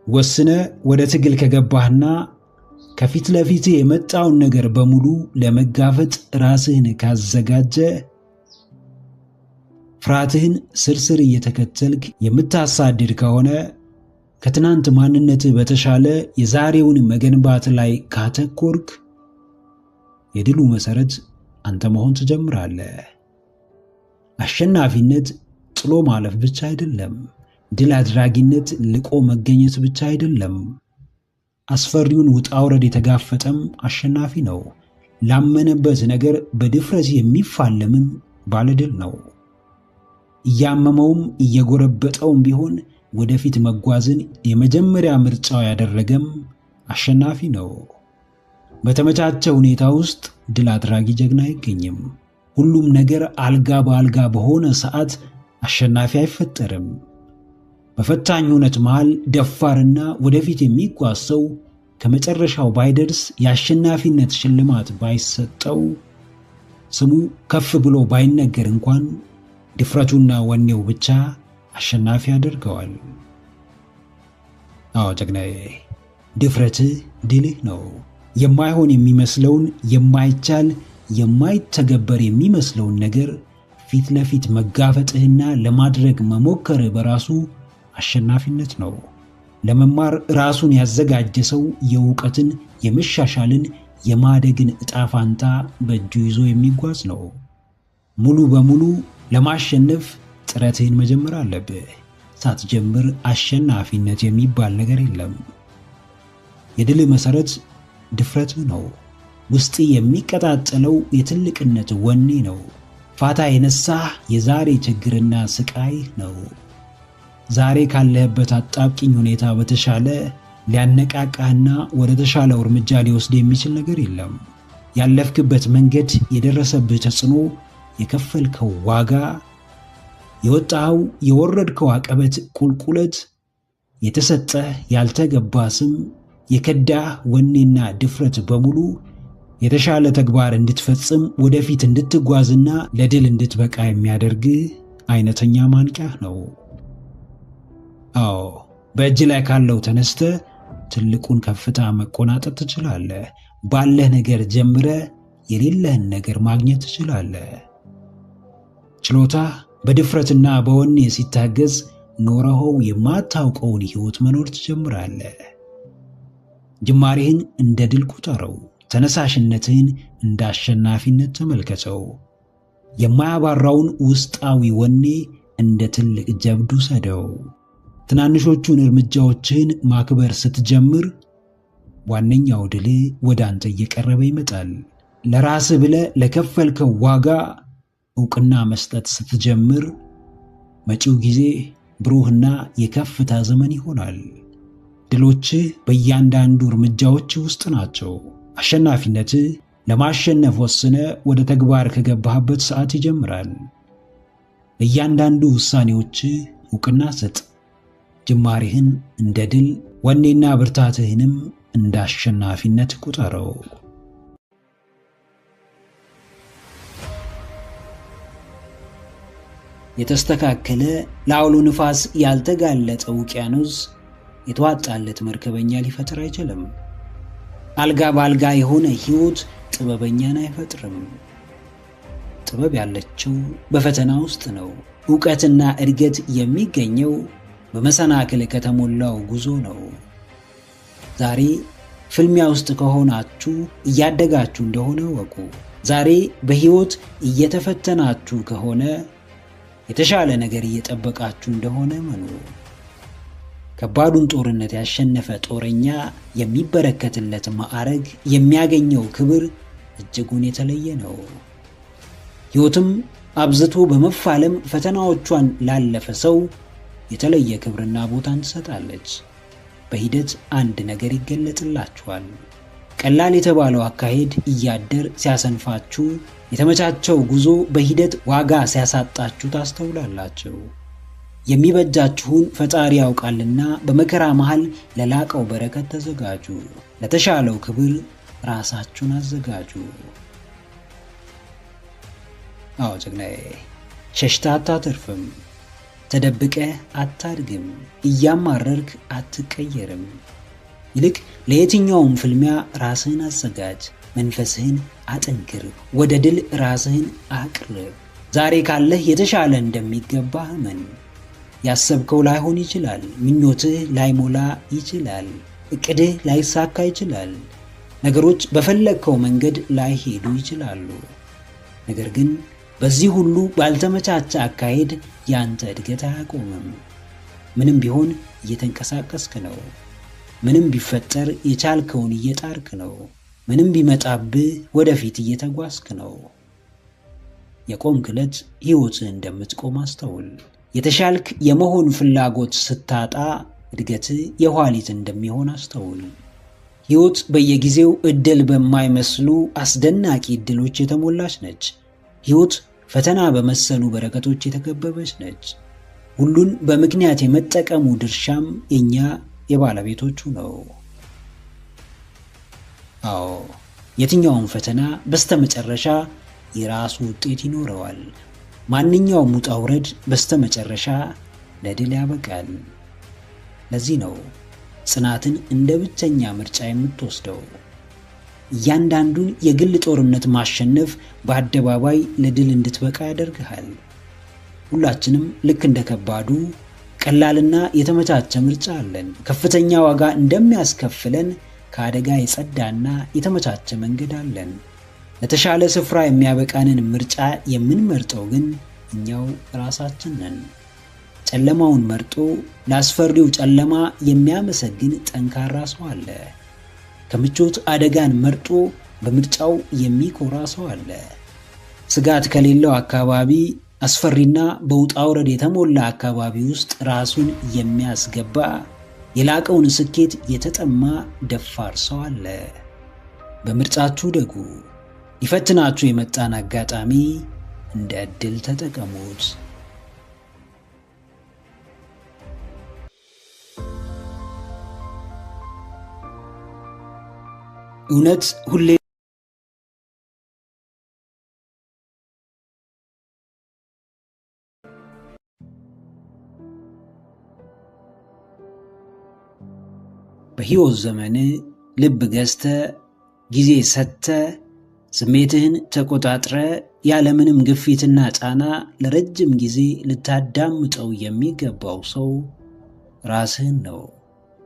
ወስነ ወደ ትግል ከገባህና ከፊት ለፊት የመጣውን ነገር በሙሉ ለመጋፈጥ ራስህን ካዘጋጀ ፍርሃትህን ስርስር እየተከተልክ የምታሳድድ ከሆነ ከትናንት ማንነትህ በተሻለ የዛሬውን መገንባት ላይ ካተኮርክ የድሉ መሰረት አንተ መሆን ትጀምራለህ። አሸናፊነት ጥሎ ማለፍ ብቻ አይደለም። ድል አድራጊነት ልቆ መገኘት ብቻ አይደለም። አስፈሪውን ውጣ ውረድ የተጋፈጠም አሸናፊ ነው። ላመነበት ነገር በድፍረት የሚፋለምም ባለድል ነው። እያመመውም እየጎረበጠውም ቢሆን ወደፊት መጓዝን የመጀመሪያ ምርጫው ያደረገም አሸናፊ ነው። በተመቻቸ ሁኔታ ውስጥ ድል አድራጊ ጀግና አይገኝም። ሁሉም ነገር አልጋ በአልጋ በሆነ ሰዓት አሸናፊ አይፈጠርም። በፈታኝ ሁነት መሃል ደፋርና ወደፊት የሚጓዝ ሰው ከመጨረሻው ባይደርስ የአሸናፊነት ሽልማት ባይሰጠው ስሙ ከፍ ብሎ ባይነገር እንኳን ድፍረቱና ወኔው ብቻ አሸናፊ ያደርገዋል። አዎ ጀግናዬ፣ ድፍረትህ ድልህ ነው። የማይሆን የሚመስለውን የማይቻል የማይተገበር የሚመስለውን ነገር ፊት ለፊት መጋፈጥህና ለማድረግ መሞከርህ በራሱ አሸናፊነት ነው። ለመማር ራሱን ያዘጋጀ ሰው የእውቀትን፣ የመሻሻልን፣ የማደግን ዕጣ ፋንታ በእጁ ይዞ የሚጓዝ ነው። ሙሉ በሙሉ ለማሸነፍ ጥረትህን መጀመር አለብህ። ሳትጀምር አሸናፊነት የሚባል ነገር የለም። የድል መሰረት ድፍረትህ ነው። ውስጥ የሚቀጣጠለው የትልቅነት ወኔ ነው። ፋታ የነሳህ የዛሬ ችግርና ስቃይ ነው። ዛሬ ካለህበት አጣብቂኝ ሁኔታ በተሻለ ሊያነቃቃህና ወደ ተሻለው እርምጃ ሊወስድ የሚችል ነገር የለም። ያለፍክበት መንገድ፣ የደረሰብህ ተጽዕኖ፣ የከፈልከው ዋጋ፣ የወጣኸው የወረድከው አቀበት ቁልቁለት፣ የተሰጠህ ያልተገባ ስም፣ የከዳህ ወኔና ድፍረት በሙሉ የተሻለ ተግባር እንድትፈጽም ወደፊት እንድትጓዝና ለድል እንድትበቃ የሚያደርግህ አይነተኛ ማንቂያህ ነው። አዎ፣ በእጅ ላይ ካለው ተነስተ ትልቁን ከፍታ መቆናጠጥ ትችላለህ። ባለህ ነገር ጀምረ የሌለህን ነገር ማግኘት ትችላለህ። ችሎታህ በድፍረትና በወኔ ሲታገዝ ኖረኸው የማታውቀውን ሕይወት መኖር ትጀምራለህ። ጅማሬህን እንደ ድል ቁጠረው። ተነሳሽነትህን እንደ አሸናፊነት ተመልከተው። የማያባራውን ውስጣዊ ወኔ እንደ ትልቅ ጀብዱ ሰደው። ትናንሾቹን እርምጃዎችህን ማክበር ስትጀምር ዋነኛው ድል ወደ አንተ እየቀረበ ይመጣል። ለራስህ ብለህ ለከፈልከው ዋጋ ዕውቅና መስጠት ስትጀምር መጪው ጊዜ ብሩህና የከፍታ ዘመን ይሆናል። ድሎችህ በእያንዳንዱ እርምጃዎች ውስጥ ናቸው። አሸናፊነትህ ለማሸነፍ ወስነ ወደ ተግባር ከገባህበት ሰዓት ይጀምራል። ለእያንዳንዱ ውሳኔዎችህ ዕውቅና ስጥ። ጅማሬህን እንደ ድል፣ ወኔና ብርታትህንም እንደ አሸናፊነት ቁጠረው። የተስተካከለ ለአውሎ ንፋስ ያልተጋለጠ ውቅያኖስ የተዋጣለት መርከበኛ ሊፈጥር አይችልም። አልጋ በአልጋ የሆነ ሕይወት ጥበበኛን አይፈጥርም። ጥበብ ያለችው በፈተና ውስጥ ነው። ዕውቀትና እድገት የሚገኘው በመሰናክል ከተሞላው ጉዞ ነው። ዛሬ ፍልሚያ ውስጥ ከሆናችሁ እያደጋችሁ እንደሆነ ወቁ። ዛሬ በሕይወት እየተፈተናችሁ ከሆነ የተሻለ ነገር እየጠበቃችሁ እንደሆነ መኑ። ከባዱን ጦርነት ያሸነፈ ጦረኛ የሚበረከትለት ማዕረግ፣ የሚያገኘው ክብር እጅጉን የተለየ ነው። ሕይወትም አብዝቶ በመፋለም ፈተናዎቿን ላለፈ ሰው የተለየ ክብርና ቦታን ትሰጣለች። በሂደት አንድ ነገር ይገለጥላችኋል። ቀላል የተባለው አካሄድ እያደር ሲያሰንፋችሁ፣ የተመቻቸው ጉዞ በሂደት ዋጋ ሲያሳጣችሁ ታስተውላላችሁ። የሚበጃችሁን ፈጣሪ ያውቃልና በመከራ መሃል ለላቀው በረከት ተዘጋጁ። ለተሻለው ክብር ራሳችሁን አዘጋጁ። አዎ ጀግናዬ፣ ሸሽታ አታተርፍም። ተደብቀህ አታድግም፣ እያማረርክ አትቀየርም። ይልቅ ለየትኛውም ፍልሚያ ራስህን አዘጋጅ፣ መንፈስህን አጠንክር፣ ወደ ድል ራስህን አቅርብ። ዛሬ ካለህ የተሻለ እንደሚገባህ እመን። ያሰብከው ላይሆን ይችላል፣ ምኞትህ ላይሞላ ይችላል፣ እቅድህ ላይሳካ ይችላል፣ ነገሮች በፈለግከው መንገድ ላይሄዱ ይችላሉ። ነገር ግን በዚህ ሁሉ ባልተመቻቸ አካሄድ ያንተ እድገት አያቆምም። ምንም ቢሆን እየተንቀሳቀስክ ነው። ምንም ቢፈጠር የቻልከውን እየጣርክ ነው። ምንም ቢመጣብህ ወደፊት እየተጓዝክ ነው። የቆምክ ዕለት ሕይወትህ እንደምትቆም አስተውል። የተሻልክ የመሆን ፍላጎት ስታጣ እድገትህ የኋሊት እንደሚሆን አስተውል። ሕይወት በየጊዜው ዕድል በማይመስሉ አስደናቂ ዕድሎች የተሞላች ነች። ሕይወት ፈተና በመሰሉ በረከቶች የተከበበች ነች። ሁሉን በምክንያት የመጠቀሙ ድርሻም የኛ የባለቤቶቹ ነው። አዎ፣ የትኛውም ፈተና በስተመጨረሻ የራሱ ውጤት ይኖረዋል። ማንኛውም ውጣ ውረድ በስተመጨረሻ ለድል ያበቃል። ለዚህ ነው ጽናትን እንደ ብቸኛ ምርጫ የምትወስደው። እያንዳንዱን የግል ጦርነት ማሸነፍ በአደባባይ ለድል እንድትበቃ ያደርግሃል። ሁላችንም ልክ እንደ ከባዱ ቀላልና የተመቻቸ ምርጫ አለን። ከፍተኛ ዋጋ እንደሚያስከፍለን ከአደጋ የጸዳና የተመቻቸ መንገድ አለን። ለተሻለ ስፍራ የሚያበቃንን ምርጫ የምንመርጠው ግን እኛው ራሳችን ነን። ጨለማውን መርጦ ለአስፈሪው ጨለማ የሚያመሰግን ጠንካራ ሰው አለ። ከምቾት አደጋን መርጦ በምርጫው የሚኮራ ሰው አለ። ስጋት ከሌለው አካባቢ፣ አስፈሪና በውጣ ውረድ የተሞላ አካባቢ ውስጥ ራሱን የሚያስገባ የላቀውን ስኬት የተጠማ ደፋር ሰው አለ። በምርጫችሁ ደጉ። ሊፈትናችሁ የመጣን አጋጣሚ እንደ ዕድል ተጠቀሙት። እውነት ሁሌ በሕይወት ዘመን ልብ ገዝተ ጊዜ ሰጥተ ስሜትህን ተቆጣጥረ ያለምንም ግፊትና ጫና ለረጅም ጊዜ ልታዳምጠው የሚገባው ሰው ራስህን ነው።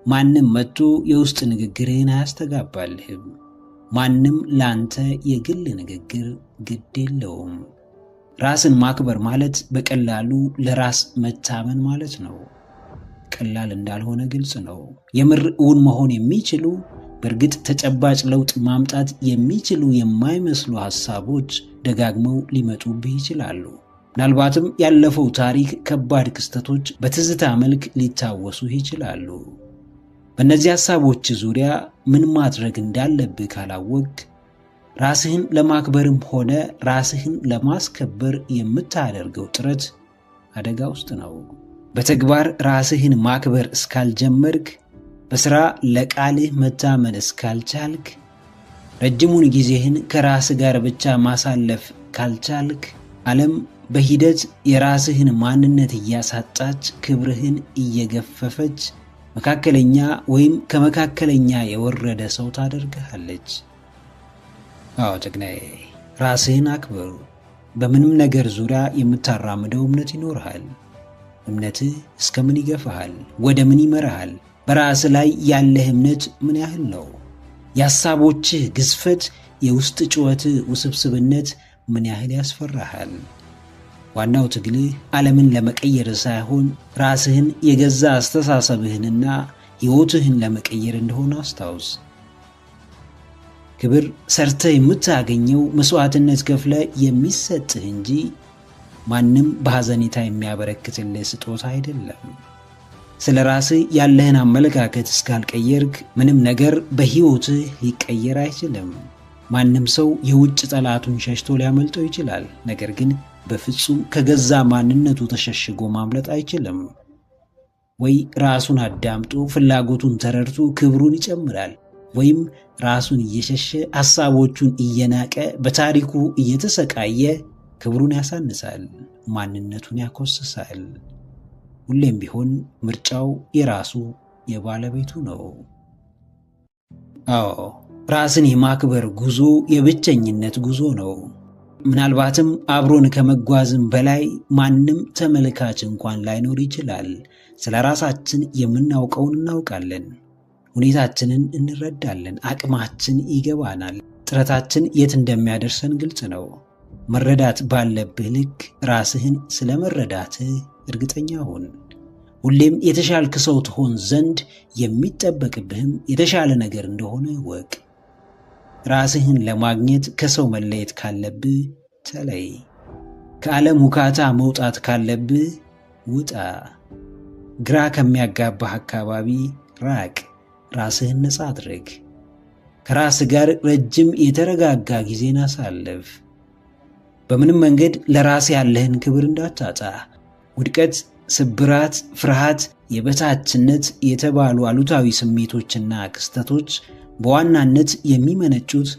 ማንም መጥቶ የውስጥ ንግግርህን አያስተጋባልህም። ማንም ላንተ የግል ንግግር ግድ የለውም። ራስን ማክበር ማለት በቀላሉ ለራስ መታመን ማለት ነው። ቀላል እንዳልሆነ ግልጽ ነው። የምር እውን መሆን የሚችሉ በእርግጥ ተጨባጭ ለውጥ ማምጣት የሚችሉ የማይመስሉ ሐሳቦች ደጋግመው ሊመጡብህ ይችላሉ። ምናልባትም ያለፈው ታሪክ፣ ከባድ ክስተቶች በትዝታ መልክ ሊታወሱህ ይችላሉ። በእነዚህ ሐሳቦች ዙሪያ ምን ማድረግ እንዳለብህ ካላወቅ ራስህን ለማክበርም ሆነ ራስህን ለማስከበር የምታደርገው ጥረት አደጋ ውስጥ ነው። በተግባር ራስህን ማክበር እስካልጀመርክ፣ በሥራ ለቃልህ መታመን እስካልቻልክ፣ ረጅሙን ጊዜህን ከራስህ ጋር ብቻ ማሳለፍ ካልቻልክ፣ ዓለም በሂደት የራስህን ማንነት እያሳጣች ክብርህን እየገፈፈች መካከለኛ ወይም ከመካከለኛ የወረደ ሰው ታደርግሃለች። አዎ ጀግናዬ፣ ራስህን አክብር። በምንም ነገር ዙሪያ የምታራምደው እምነት ይኖርሃል። እምነትህ እስከምን ይገፋሃል? ወደ ምን ይመራሃል? በራስህ ላይ ያለህ እምነት ምን ያህል ነው? የሐሳቦችህ ግዝፈት፣ የውስጥ ጩኸትህ ውስብስብነት ምን ያህል ያስፈራሃል? ዋናው ትግልህ ዓለምን ለመቀየር ሳይሆን ራስህን፣ የገዛ አስተሳሰብህንና ሕይወትህን ለመቀየር እንደሆነ አስታውስ። ክብር ሰርተህ የምታገኘው መስዋዕትነት ከፍለ የሚሰጥህ እንጂ ማንም በሐዘኔታ የሚያበረክትልህ ስጦታ አይደለም። ስለ ራስህ ያለህን አመለካከት እስካልቀየርክ ምንም ነገር በሕይወትህ ሊቀየር አይችልም። ማንም ሰው የውጭ ጠላቱን ሸሽቶ ሊያመልጠው ይችላል። ነገር ግን በፍጹም ከገዛ ማንነቱ ተሸሽጎ ማምለጥ አይችልም። ወይ ራሱን አዳምጦ ፍላጎቱን ተረድቶ ክብሩን ይጨምራል፣ ወይም ራሱን እየሸሸ ሐሳቦቹን እየናቀ በታሪኩ እየተሰቃየ ክብሩን ያሳንሳል፣ ማንነቱን ያኮስሳል። ሁሌም ቢሆን ምርጫው የራሱ የባለቤቱ ነው። አዎ፣ ራስን የማክበር ጉዞ የብቸኝነት ጉዞ ነው። ምናልባትም አብሮን ከመጓዝም በላይ ማንም ተመልካች እንኳን ላይኖር ይችላል። ስለ ራሳችን የምናውቀውን እናውቃለን። ሁኔታችንን እንረዳለን። አቅማችን ይገባናል። ጥረታችን የት እንደሚያደርሰን ግልጽ ነው። መረዳት ባለብህ ልክ ራስህን ስለ መረዳትህ እርግጠኛ ሁን። ሁሌም የተሻልክ ሰው ትሆን ዘንድ የሚጠበቅብህም የተሻለ ነገር እንደሆነ እወቅ። ራስህን ለማግኘት ከሰው መለየት ካለብህ ተለይ። ከዓለም ሁካታ መውጣት ካለብህ ውጣ። ግራ ከሚያጋባህ አካባቢ ራቅ። ራስህን ነፃ አድርግ። ከራስህ ጋር ረጅም የተረጋጋ ጊዜን አሳልፍ። በምንም መንገድ ለራስ ያለህን ክብር እንዳታጣ። ውድቀት፣ ስብራት፣ ፍርሃት፣ የበታችነት የተባሉ አሉታዊ ስሜቶችና ክስተቶች በዋናነት የሚመነጩት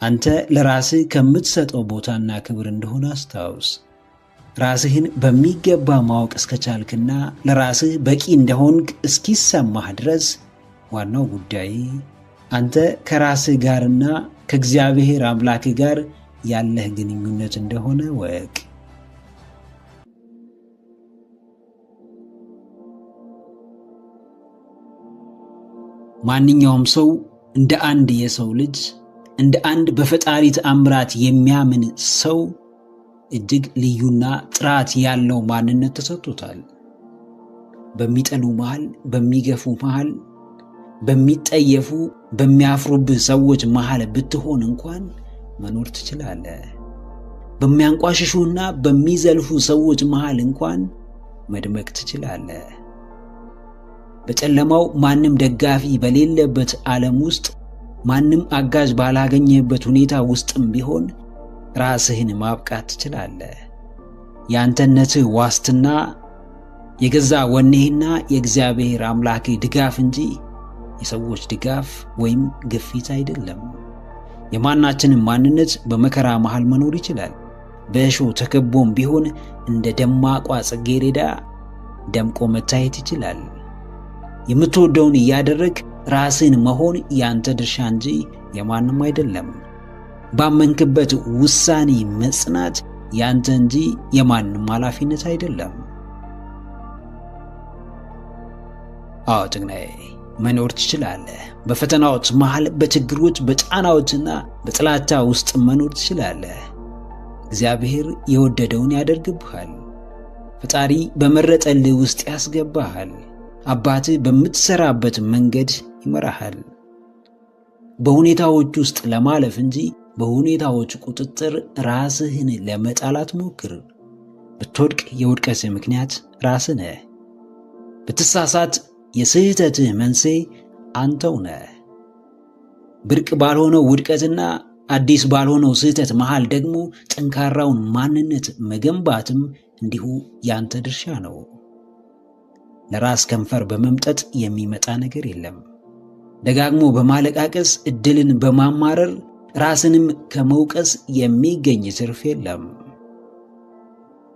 አንተ ለራስህ ከምትሰጠው ቦታና ክብር እንደሆነ አስታውስ። ራስህን በሚገባ ማወቅ እስከቻልክና ለራስህ በቂ እንደሆንክ እስኪሰማህ ድረስ ዋናው ጉዳይ አንተ ከራስህ ጋርና ከእግዚአብሔር አምላክህ ጋር ያለህ ግንኙነት እንደሆነ ወቅ። ማንኛውም ሰው እንደ አንድ የሰው ልጅ እንደ አንድ በፈጣሪ ተአምራት የሚያምን ሰው እጅግ ልዩና ጥራት ያለው ማንነት ተሰጥቶታል። በሚጠሉ መሃል፣ በሚገፉ መሃል፣ በሚጠየፉ በሚያፍሩብህ ሰዎች መሃል ብትሆን እንኳን መኖር ትችላለህ። በሚያንቋሽሹና በሚዘልፉ ሰዎች መሃል እንኳን መድመቅ ትችላለህ። በጨለማው ማንም ደጋፊ በሌለበት ዓለም ውስጥ ማንም አጋዥ ባላገኘበት ሁኔታ ውስጥም ቢሆን ራስህን ማብቃት ትችላለህ። የአንተነትህ ዋስትና የገዛ ወኔህና የእግዚአብሔር አምላክህ ድጋፍ እንጂ የሰዎች ድጋፍ ወይም ግፊት አይደለም። የማናችንም ማንነት በመከራ መሃል መኖር ይችላል። በእሾህ ተከቦም ቢሆን እንደ ደማቋ ጽጌረዳ ደምቆ መታየት ይችላል። የምትወደውን እያደረግ ራስን መሆን ያንተ ድርሻ እንጂ የማንም አይደለም። ባመንክበት ውሳኔ መጽናት ያንተ እንጂ የማንም ኃላፊነት አይደለም። አዎ ጀግናዬ፣ መኖር ትችላለህ። በፈተናዎች መሃል፣ በችግሮች፣ በጫናዎችና በጥላቻ ውስጥ መኖር ትችላለህ። እግዚአብሔር የወደደውን ያደርግብሃል። ፈጣሪ በመረጠልህ ውስጥ ያስገባሃል። አባትህ በምትሰራበት መንገድ ይመራሃል። በሁኔታዎች ውስጥ ለማለፍ እንጂ በሁኔታዎች ቁጥጥር ራስህን ለመጣል አትሞክር። ብትወድቅ የውድቀትህ ምክንያት ራስህ ነህ። ብትሳሳት የስህተትህ መንስኤ አንተው ነህ። ብርቅ ባልሆነው ውድቀትና አዲስ ባልሆነው ስህተት መሃል ደግሞ ጠንካራውን ማንነት መገንባትም እንዲሁ ያንተ ድርሻ ነው። ለራስ ከንፈር በመምጠጥ የሚመጣ ነገር የለም። ደጋግሞ በማለቃቀስ እድልን በማማረር ራስንም ከመውቀስ የሚገኝ ትርፍ የለም።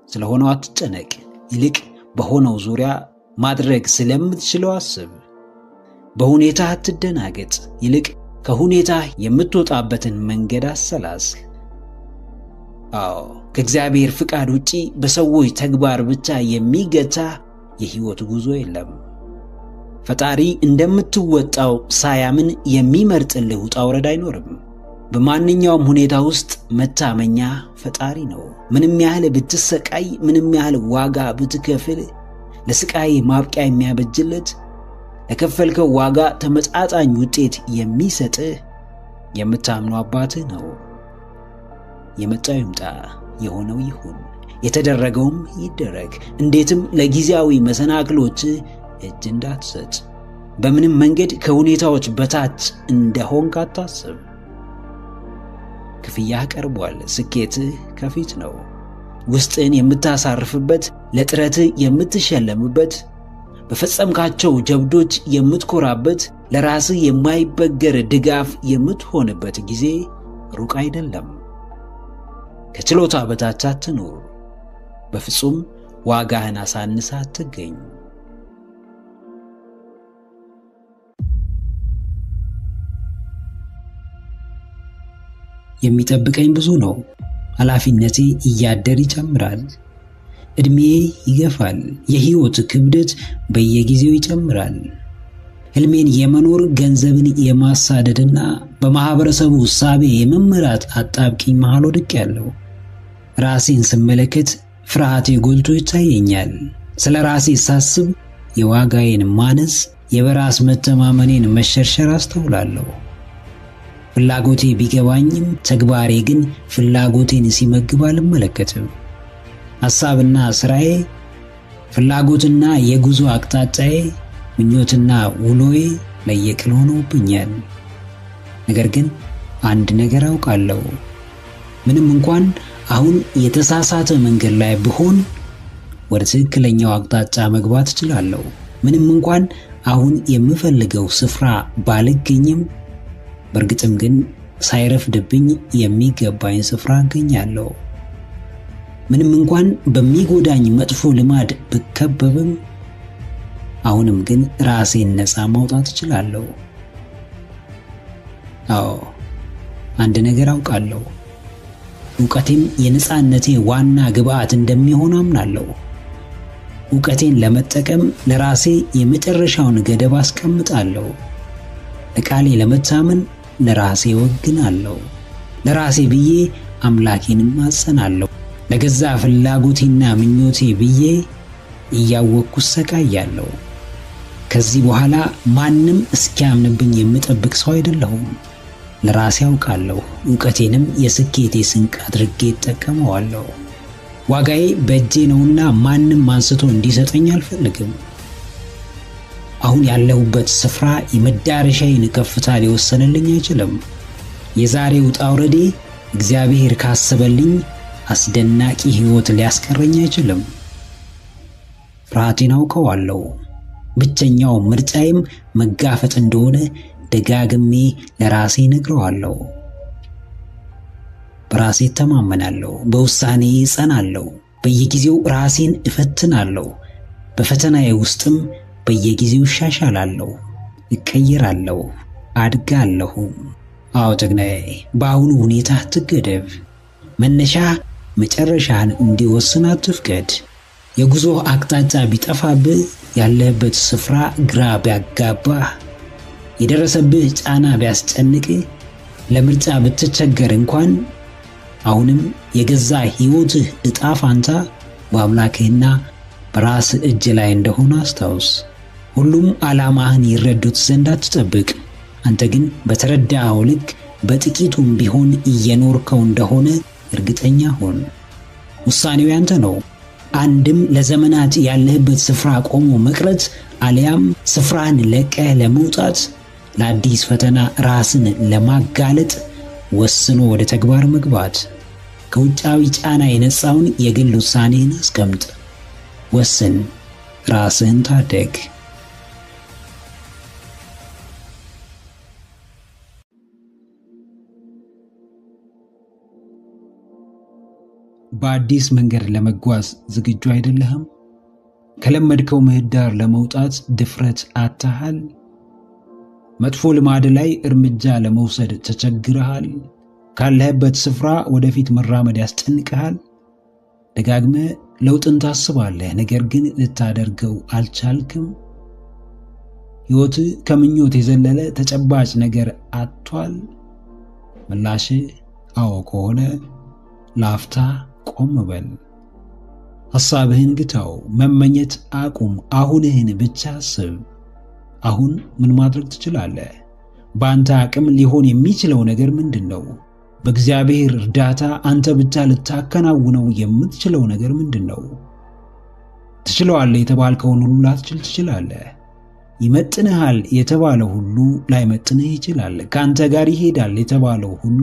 ስለሆነው አትጨነቅ። ይልቅ በሆነው ዙሪያ ማድረግ ስለምትችለው አስብ። በሁኔታ አትደናገጥ። ይልቅ ከሁኔታ የምትወጣበትን መንገድ አሰላስል። አዎ፣ ከእግዚአብሔር ፍቃድ ውጪ በሰዎች ተግባር ብቻ የሚገታ የህይወት ጉዞ የለም። ፈጣሪ እንደምትወጣው ሳያምን የሚመርጥልህ ውጣ ውረድ አይኖርም። በማንኛውም ሁኔታ ውስጥ መታመኛ ፈጣሪ ነው። ምንም ያህል ብትሰቃይ፣ ምንም ያህል ዋጋ ብትከፍል፣ ለስቃይ ማብቂያ የሚያበጅለት ለከፈልከው ዋጋ ተመጣጣኝ ውጤት የሚሰጥህ የምታምነው አባትህ ነው። የመጣው ይምጣ፣ የሆነው ይሁን፣ የተደረገውም ይደረግ። እንዴትም ለጊዜያዊ መሰናክሎች እጅ እንዳትሰጥ። በምንም መንገድ ከሁኔታዎች በታች እንደሆንክ አታስብ። ክፍያህ ቀርቧል። ስኬትህ ከፊት ነው። ውስጥህን የምታሳርፍበት፣ ለጥረትህ የምትሸለምበት፣ በፈጸምካቸው ጀብዶች የምትኮራበት፣ ለራስህ የማይበገር ድጋፍ የምትሆንበት ጊዜ ሩቅ አይደለም። ከችሎታ በታች አትኑር። በፍጹም ዋጋህን አሳንሳ አትገኝ። የሚጠብቀኝ ብዙ ነው። ኃላፊነቴ እያደር ይጨምራል። እድሜዬ ይገፋል። የህይወት ክብደት በየጊዜው ይጨምራል። ህልሜን የመኖር ገንዘብን የማሳደድና በማህበረሰቡ ውሳቤ የመመራት አጣብቂኝ መሃል ወድቄያለሁ። ራሴን ስመለከት ፍርሃቴ ጎልቶ ይታየኛል። ስለ ራሴ ሳስብ የዋጋዬን ማነስ፣ የበራስ መተማመኔን መሸርሸር አስተውላለሁ። ፍላጎቴ ቢገባኝም ተግባሬ ግን ፍላጎቴን ሲመግብ አልመለከትም። ሐሳብና ስራዬ፣ ፍላጎትና የጉዞ አቅጣጫዬ፣ ምኞትና ውሎዬ ለየቅል ሆነውብኛል። ነገር ግን አንድ ነገር አውቃለሁ። ምንም እንኳን አሁን የተሳሳተ መንገድ ላይ ብሆን ወደ ትክክለኛው አቅጣጫ መግባት እችላለሁ። ምንም እንኳን አሁን የምፈልገው ስፍራ ባልገኝም በእርግጥም ግን ሳይረፍድብኝ የሚገባኝ ስፍራ አገኛለሁ። ምንም እንኳን በሚጎዳኝ መጥፎ ልማድ ብከበብም አሁንም ግን ራሴን ነፃ ማውጣት እችላለሁ። አዎ፣ አንድ ነገር አውቃለሁ። ዕውቀቴም የነፃነቴ ዋና ግብአት እንደሚሆን አምናለሁ። ዕውቀቴን ለመጠቀም ለራሴ የመጨረሻውን ገደብ አስቀምጣለሁ። ለቃሌ ለመታመን ለራሴ ወግናለሁ። ለራሴ ብዬ አምላኬን ማጸናለሁ። ለገዛ ፍላጎቴና ምኞቴ ብዬ እያወቅኩ ሰቃያለሁ። ከዚህ በኋላ ማንም እስኪያምንብኝ የምጠብቅ ሰው አይደለሁም። ለራሴ አውቃለሁ። ዕውቀቴንም የስኬቴ ስንቅ አድርጌ እጠቀመዋለሁ። ዋጋዬ በእጄ ነውና ማንም አንስቶ እንዲሰጠኝ አልፈልግም። አሁን ያለሁበት ስፍራ የመዳረሻዬን ከፍታ ሊወሰንልኝ አይችልም። የዛሬ ውጣ ውረዴ እግዚአብሔር ካሰበልኝ አስደናቂ ሕይወት ሊያስቀረኝ አይችልም። ፍርሃቴን አውቀዋለሁ። ብቸኛው ምርጫዬም መጋፈጥ እንደሆነ ደጋግሜ ለራሴ ነግረዋለሁ። በራሴ ተማመናለሁ። በውሳኔ ጸናለሁ። በየጊዜው ራሴን እፈትናለሁ። በፈተናዬ ውስጥም በየጊዜው እሻሻላለሁ፣ እቀየራለሁ፣ አድጋለሁ። አዎ ጀግናዬ፣ በአሁኑ ሁኔታ አትገደብ። መነሻ መጨረሻን እንዲወስን አትፍቀድ። የጉዞ አቅጣጫ ቢጠፋብህ፣ ያለህበት ስፍራ ግራ ቢያጋባህ፣ የደረሰብህ ጫና ቢያስጨንቅህ፣ ለምርጫ ብትቸገር እንኳን አሁንም የገዛ ሕይወትህ ዕጣ ፋንታ በአምላክህና በራስ እጅ ላይ እንደሆነ አስታውስ። ሁሉም ዓላማህን ይረዱት ዘንድ አትጠብቅ። አንተ ግን በተረዳኸው ልክ በጥቂቱም ቢሆን እየኖርከው እንደሆነ እርግጠኛ ሁን። ውሳኔው ያንተ ነው። አንድም ለዘመናት ያለህበት ስፍራ ቆሞ መቅረት፣ አሊያም ስፍራን ለቀህ ለመውጣት፣ ለአዲስ ፈተና ራስን ለማጋለጥ ወስኖ ወደ ተግባር መግባት። ከውጫዊ ጫና የነፃውን የግል ውሳኔህን አስቀምጥ። ወስን፣ ራስህን ታደግ። በአዲስ መንገድ ለመጓዝ ዝግጁ አይደለህም? ከለመድከው ምህዳር ለመውጣት ድፍረት አጥተሃል? መጥፎ ልማድ ላይ እርምጃ ለመውሰድ ተቸግረሃል? ካለህበት ስፍራ ወደፊት መራመድ ያስጨንቅሃል? ደጋግመህ ለውጥን ታስባለህ፣ ነገር ግን ልታደርገው አልቻልክም? ሕይወት ከምኞት የዘለለ ተጨባጭ ነገር አጥቷል? ምላሽ አዎ ከሆነ ለአፍታ ቆም በል። ሐሳብህን ግታው፣ መመኘት አቁም። አሁንህን ብቻ አስብ። አሁን ምን ማድረግ ትችላለህ? በአንተ አቅም ሊሆን የሚችለው ነገር ምንድነው? በእግዚአብሔር እርዳታ አንተ ብቻ ልታከናውነው የምትችለው ነገር ምንድነው? ትችለዋለህ የተባልከውን ሁሉ ላትችል ትችላለህ። ይመጥንሃል የተባለው ሁሉ ላይመጥንህ ይችላል። ካንተ ጋር ይሄዳል የተባለው ሁሉ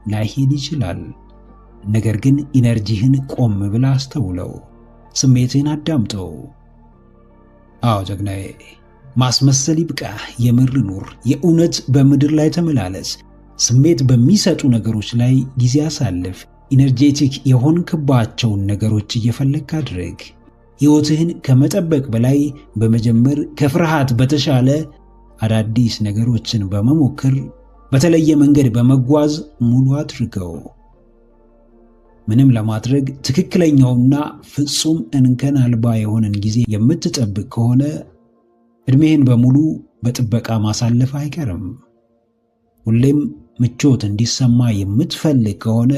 ላይሄድ ይችላል። ነገር ግን ኢነርጂህን ቆም ብለህ አስተውለው፣ ስሜትህን አዳምጠው። አዎ ጀግናዬ፣ ማስመሰል ይብቃ። የምር ኑር። የእውነት በምድር ላይ ተመላለስ። ስሜት በሚሰጡ ነገሮች ላይ ጊዜ አሳልፍ። ኢነርጄቲክ የሆንክባቸውን ነገሮች እየፈለግክ አድርግ። ሕይወትህን ከመጠበቅ በላይ በመጀመር ከፍርሃት በተሻለ አዳዲስ ነገሮችን በመሞከር በተለየ መንገድ በመጓዝ ሙሉ አድርገው። ምንም ለማድረግ ትክክለኛውና ፍጹም እንከን አልባ የሆነን ጊዜ የምትጠብቅ ከሆነ ዕድሜህን በሙሉ በጥበቃ ማሳለፍ አይቀርም። ሁሌም ምቾት እንዲሰማ የምትፈልግ ከሆነ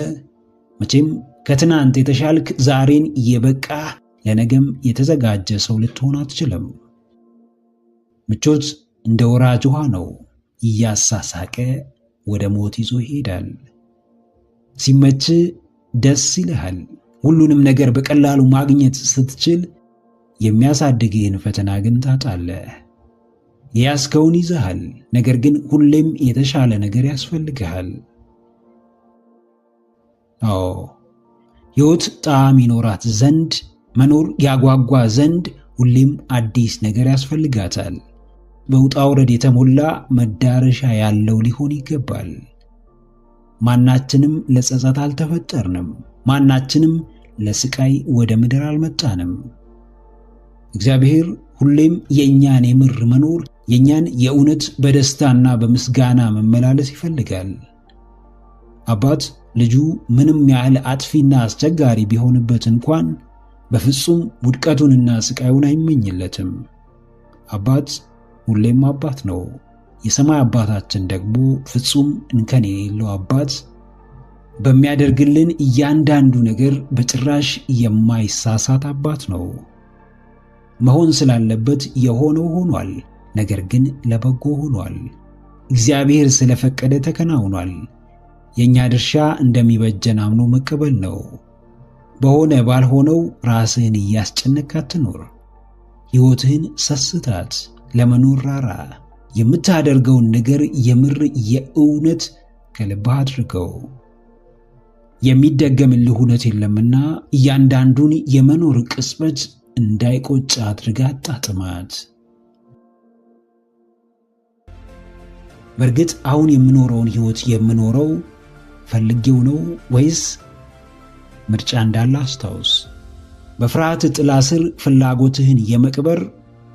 መቼም ከትናንት የተሻልክ ዛሬን የበቃህ ለነገም የተዘጋጀ ሰው ልትሆን አትችልም። ምቾት እንደ ወራጅ ውሃ ነው፣ እያሳሳቀ ወደ ሞት ይዞ ይሄዳል። ሲመች ደስ ይልሃል። ሁሉንም ነገር በቀላሉ ማግኘት ስትችል የሚያሳድግህን ፈተና ግን ታጣለህ። የያዝከውን ይዘሃል፣ ነገር ግን ሁሌም የተሻለ ነገር ያስፈልግሃል። አዎ ሕይወት ጣዕም ይኖራት ዘንድ መኖር ያጓጓ ዘንድ ሁሌም አዲስ ነገር ያስፈልጋታል። በውጣ ውረድ የተሞላ መዳረሻ ያለው ሊሆን ይገባል። ማናችንም ለጸጸት አልተፈጠርንም። ማናችንም ለስቃይ ወደ ምድር አልመጣንም። እግዚአብሔር ሁሌም የእኛን የምር መኖር፣ የእኛን የእውነት በደስታና በምስጋና መመላለስ ይፈልጋል። አባት ልጁ ምንም ያህል አጥፊና አስቸጋሪ ቢሆንበት እንኳን በፍጹም ውድቀቱንና ስቃዩን አይመኝለትም። አባት ሁሌም አባት ነው። የሰማይ አባታችን ደግሞ ፍጹም እንከን የሌለው አባት፣ በሚያደርግልን እያንዳንዱ ነገር በጭራሽ የማይሳሳት አባት ነው። መሆን ስላለበት የሆነው ሆኗል፣ ነገር ግን ለበጎ ሆኗል። እግዚአብሔር ስለፈቀደ ተከናውኗል። የኛ ድርሻ እንደሚበጀን አምኖ መቀበል ነው። በሆነ ባልሆነው ራስህን እያስጨነቅክ አትኑር። ሕይወትህን ሰስታት፣ ለመኖር ራራ። የምታደርገውን ነገር የምር የእውነት ከልብህ አድርገው። የሚደገምልህ እውነት የለምና እያንዳንዱን የመኖር ቅጽበት እንዳይቆጭ አድርጋ አጣጥማት። በእርግጥ አሁን የምኖረውን ሕይወት የምኖረው ፈልጌው ነው ወይስ ምርጫ እንዳለ አስታውስ። በፍርሃት ጥላ ስር ፍላጎትህን የመቅበር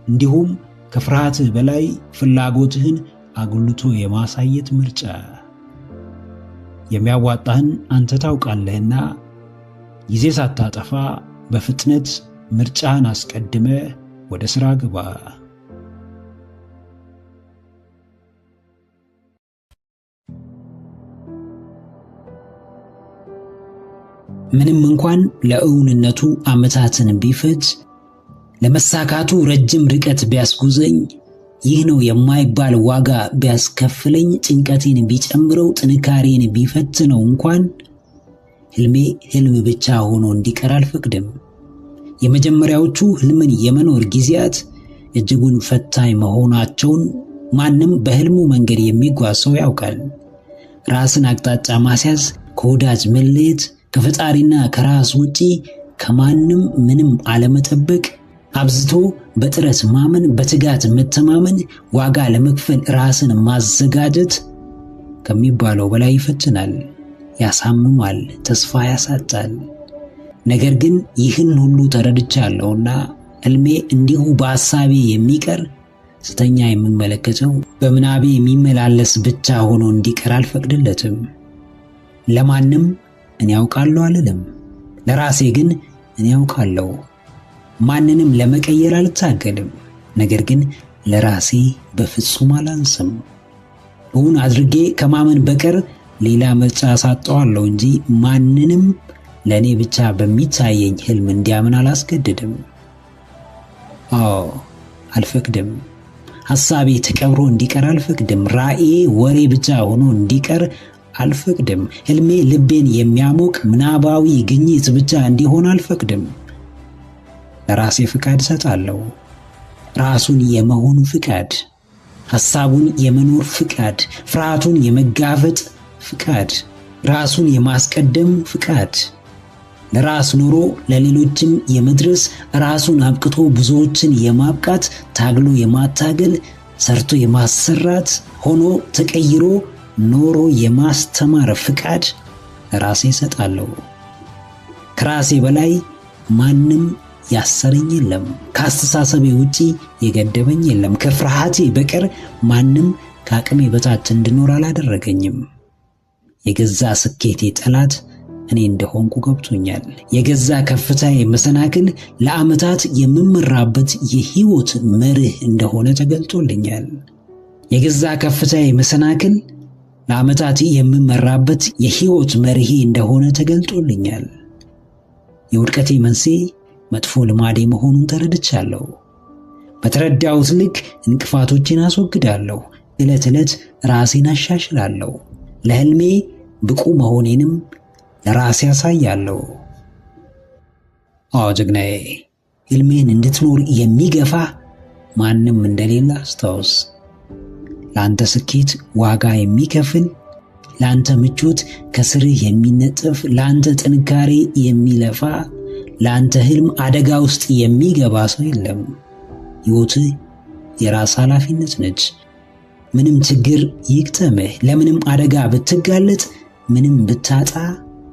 እንዲሁም ከፍርሃትህ በላይ ፍላጎትህን አጉልቶ የማሳየት ምርጫ። የሚያዋጣህን አንተ ታውቃለህና ጊዜ ሳታጠፋ በፍጥነት ምርጫህን አስቀድመ ወደ ሥራ ግባ። ምንም እንኳን ለእውንነቱ ዓመታትን ቢፈጅ፣ ለመሳካቱ ረጅም ርቀት ቢያስጉዘኝ፣ ይህ ነው የማይባል ዋጋ ቢያስከፍለኝ፣ ጭንቀቴን ቢጨምረው፣ ጥንካሬን ቢፈትነው እንኳን ሕልሜ ሕልም ብቻ ሆኖ እንዲቀር አልፈቅድም። የመጀመሪያዎቹ ሕልምን የመኖር ጊዜያት እጅጉን ፈታኝ መሆናቸውን ማንም በሕልሙ መንገድ የሚጓዝ ሰው ያውቃል። ራስን አቅጣጫ ማስያዝ፣ ከወዳጅ መለየት፣ ከፈጣሪና ከራስ ውጪ ከማንም ምንም አለመጠበቅ፣ አብዝቶ በጥረት ማመን፣ በትጋት መተማመን፣ ዋጋ ለመክፈል ራስን ማዘጋጀት ከሚባለው በላይ ይፈትናል፣ ያሳምማል፣ ተስፋ ያሳጣል። ነገር ግን ይህን ሁሉ ተረድቻለሁና ሕልሜ እንዲሁ በሐሳቤ የሚቀር ስተኛ የምመለከተው በምናቤ የሚመላለስ ብቻ ሆኖ እንዲቀር አልፈቅድለትም። ለማንም እኔ ያውቃለሁ አልልም፣ ለራሴ ግን እኔ ያውቃለሁ። ማንንም ለመቀየር አልታገልም፣ ነገር ግን ለራሴ በፍጹም አላንስም። እውን አድርጌ ከማመን በቀር ሌላ ምርጫ አሳጣዋለሁ እንጂ ማንንም ለእኔ ብቻ በሚታየኝ ሕልም እንዲያምን አላስገድድም። አዎ አልፈቅድም። ሐሳቤ ተቀብሮ እንዲቀር አልፈቅድም። ራእዬ ወሬ ብቻ ሆኖ እንዲቀር አልፈቅድም። ሕልሜ ልቤን የሚያሞቅ ምናባዊ ግኝት ብቻ እንዲሆን አልፈቅድም። ለራሴ ፍቃድ እሰጣለሁ። ራሱን የመሆኑ ፍቃድ፣ ሐሳቡን የመኖር ፍቃድ፣ ፍርሃቱን የመጋፈጥ ፍቃድ፣ ራሱን የማስቀደም ፍቃድ፣ ለራስ ኖሮ ለሌሎችም የመድረስ ራሱን አብቅቶ ብዙዎችን የማብቃት ታግሎ የማታገል ሰርቶ የማሰራት ሆኖ ተቀይሮ ኖሮ የማስተማር ፍቃድ ለራሴ እሰጣለሁ። ከራሴ በላይ ማንም ያሰረኝ የለም። ከአስተሳሰቤ ውጪ የገደበኝ የለም። ከፍርሃቴ በቀር ማንም ከአቅሜ በታች እንድኖር አላደረገኝም። የገዛ ስኬቴ ጠላት እኔ እንደሆንኩ ገብቶኛል። የገዛ ከፍታዬ መሰናክል ለዓመታት የምመራበት የህይወት መርህ እንደሆነ ተገልጦልኛል። የገዛ ከፍታዬ መሰናክል ለዓመታት የምመራበት የህይወት መርህ እንደሆነ ተገልጦልኛል። የውድቀቴ መንስኤ መጥፎ ልማዴ መሆኑን ተረድቻለሁ። በተረዳሁት ልክ እንቅፋቶችን አስወግዳለሁ። ዕለት ዕለት ራሴን አሻሽላለሁ። ለህልሜ ብቁ መሆኔንም ለራሴ ያሳያለሁ። አዎ ጀግናዬ፣ ህልሜን እንድትኖር የሚገፋ ማንም እንደሌለ አስታውስ። ለአንተ ስኬት ዋጋ የሚከፍል፣ ለአንተ ምቾት ከስርህ የሚነጥፍ፣ ለአንተ ጥንካሬ የሚለፋ፣ ለአንተ ህልም አደጋ ውስጥ የሚገባ ሰው የለም። ህይወትህ የራስ ኃላፊነት ነች። ምንም ችግር ይግጠምህ፣ ለምንም አደጋ ብትጋለጥ፣ ምንም ብታጣ፣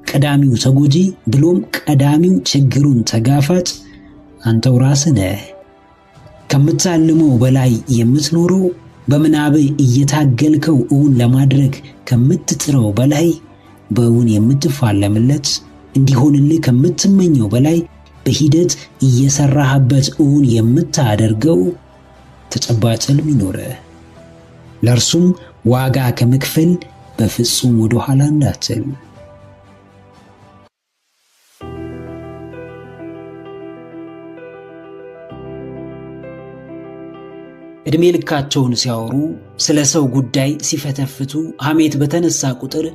ቀዳሚው ተጎጂ ብሎም ቀዳሚው ችግሩን ተጋፋጭ አንተው ራስህ ነህ። ከምታልመው በላይ የምትኖረው፣ በምናብህ እየታገልከው እውን ለማድረግ ከምትጥረው በላይ በእውን የምትፋለምለት፣ እንዲሆንልህ ከምትመኘው በላይ በሂደት እየሰራህበት እውን የምታደርገው ተጨባጭ ህልም ይኖርህ። ለእርሱም ዋጋ ከመክፈል በፍጹም ወደ ኋላ እንዳትል። እድሜ ልካቸውን ሲያወሩ፣ ስለ ሰው ጉዳይ ሲፈተፍቱ፣ ሐሜት በተነሳ ቁጥር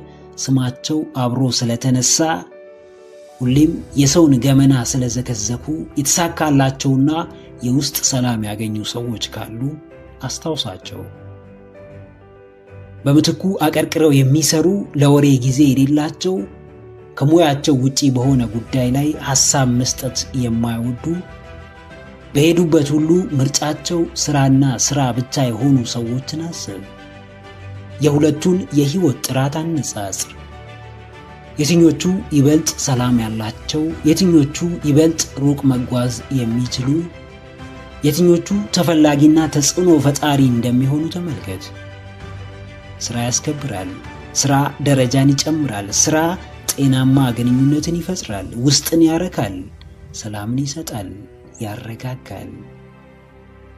ስማቸው አብሮ ስለተነሳ፣ ሁሌም የሰውን ገመና ስለዘከዘኩ የተሳካላቸውና የውስጥ ሰላም ያገኙ ሰዎች ካሉ አስታውሳቸው። በምትኩ አቀርቅረው የሚሰሩ፣ ለወሬ ጊዜ የሌላቸው፣ ከሙያቸው ውጪ በሆነ ጉዳይ ላይ ሐሳብ መስጠት የማይወዱ፣ በሄዱበት ሁሉ ምርጫቸው ስራና ስራ ብቻ የሆኑ ሰዎችን አስብ። የሁለቱን የህይወት ጥራት አነጻጽር። የትኞቹ ይበልጥ ሰላም ያላቸው፣ የትኞቹ ይበልጥ ሩቅ መጓዝ የሚችሉ፣ የትኞቹ ተፈላጊና ተጽዕኖ ፈጣሪ እንደሚሆኑ ተመልከት። ስራ ያስከብራል። ስራ ደረጃን ይጨምራል። ስራ ጤናማ ግንኙነትን ይፈጥራል። ውስጥን ያረካል። ሰላምን ይሰጣል፣ ያረጋጋል።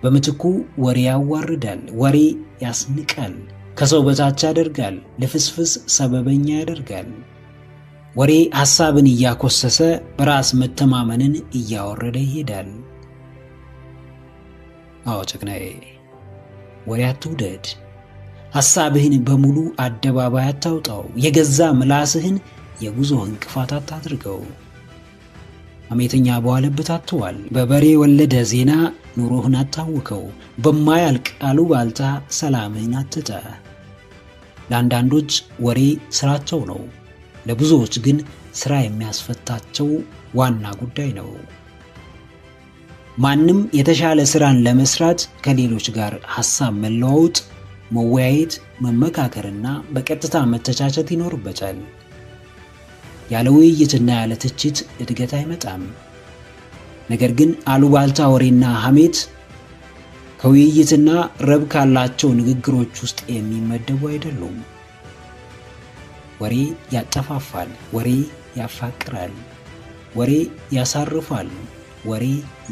በምትኩ ወሬ ያዋርዳል። ወሬ ያስንቃል፣ ከሰው በታች ያደርጋል፣ ለፍስፍስ ሰበበኛ ያደርጋል። ወሬ ሐሳብን እያኮሰሰ በራስ መተማመንን እያወረደ ይሄዳል። አዎ ጀግናዬ፣ ወሬ አትውደድ። ሐሳብህን በሙሉ አደባባይ አታውጣው። የገዛ ምላስህን የጉዞ እንቅፋት አታድርገው። ሐሜተኛ በዋለበት አትዋል። በበሬ ወለደ ዜና ኑሮህን አታውከው። በማያልቅ አሉባልታ ሰላምህን አትጣ። ለአንዳንዶች ወሬ ስራቸው ነው፣ ለብዙዎች ግን ስራ የሚያስፈታቸው ዋና ጉዳይ ነው። ማንም የተሻለ ስራን ለመስራት ከሌሎች ጋር ሐሳብ መለዋወጥ፣ መወያየት፣ መመካከርና በቀጥታ መተቻቸት ይኖርበታል። ያለ ውይይትና ያለ ትችት እድገት አይመጣም። ነገር ግን አሉባልታ ወሬና ሐሜት ከውይይትና ረብ ካላቸው ንግግሮች ውስጥ የሚመደቡ አይደሉም። ወሬ ያጠፋፋል፣ ወሬ ያፋቅራል፣ ወሬ ያሳርፋል፣ ወሬ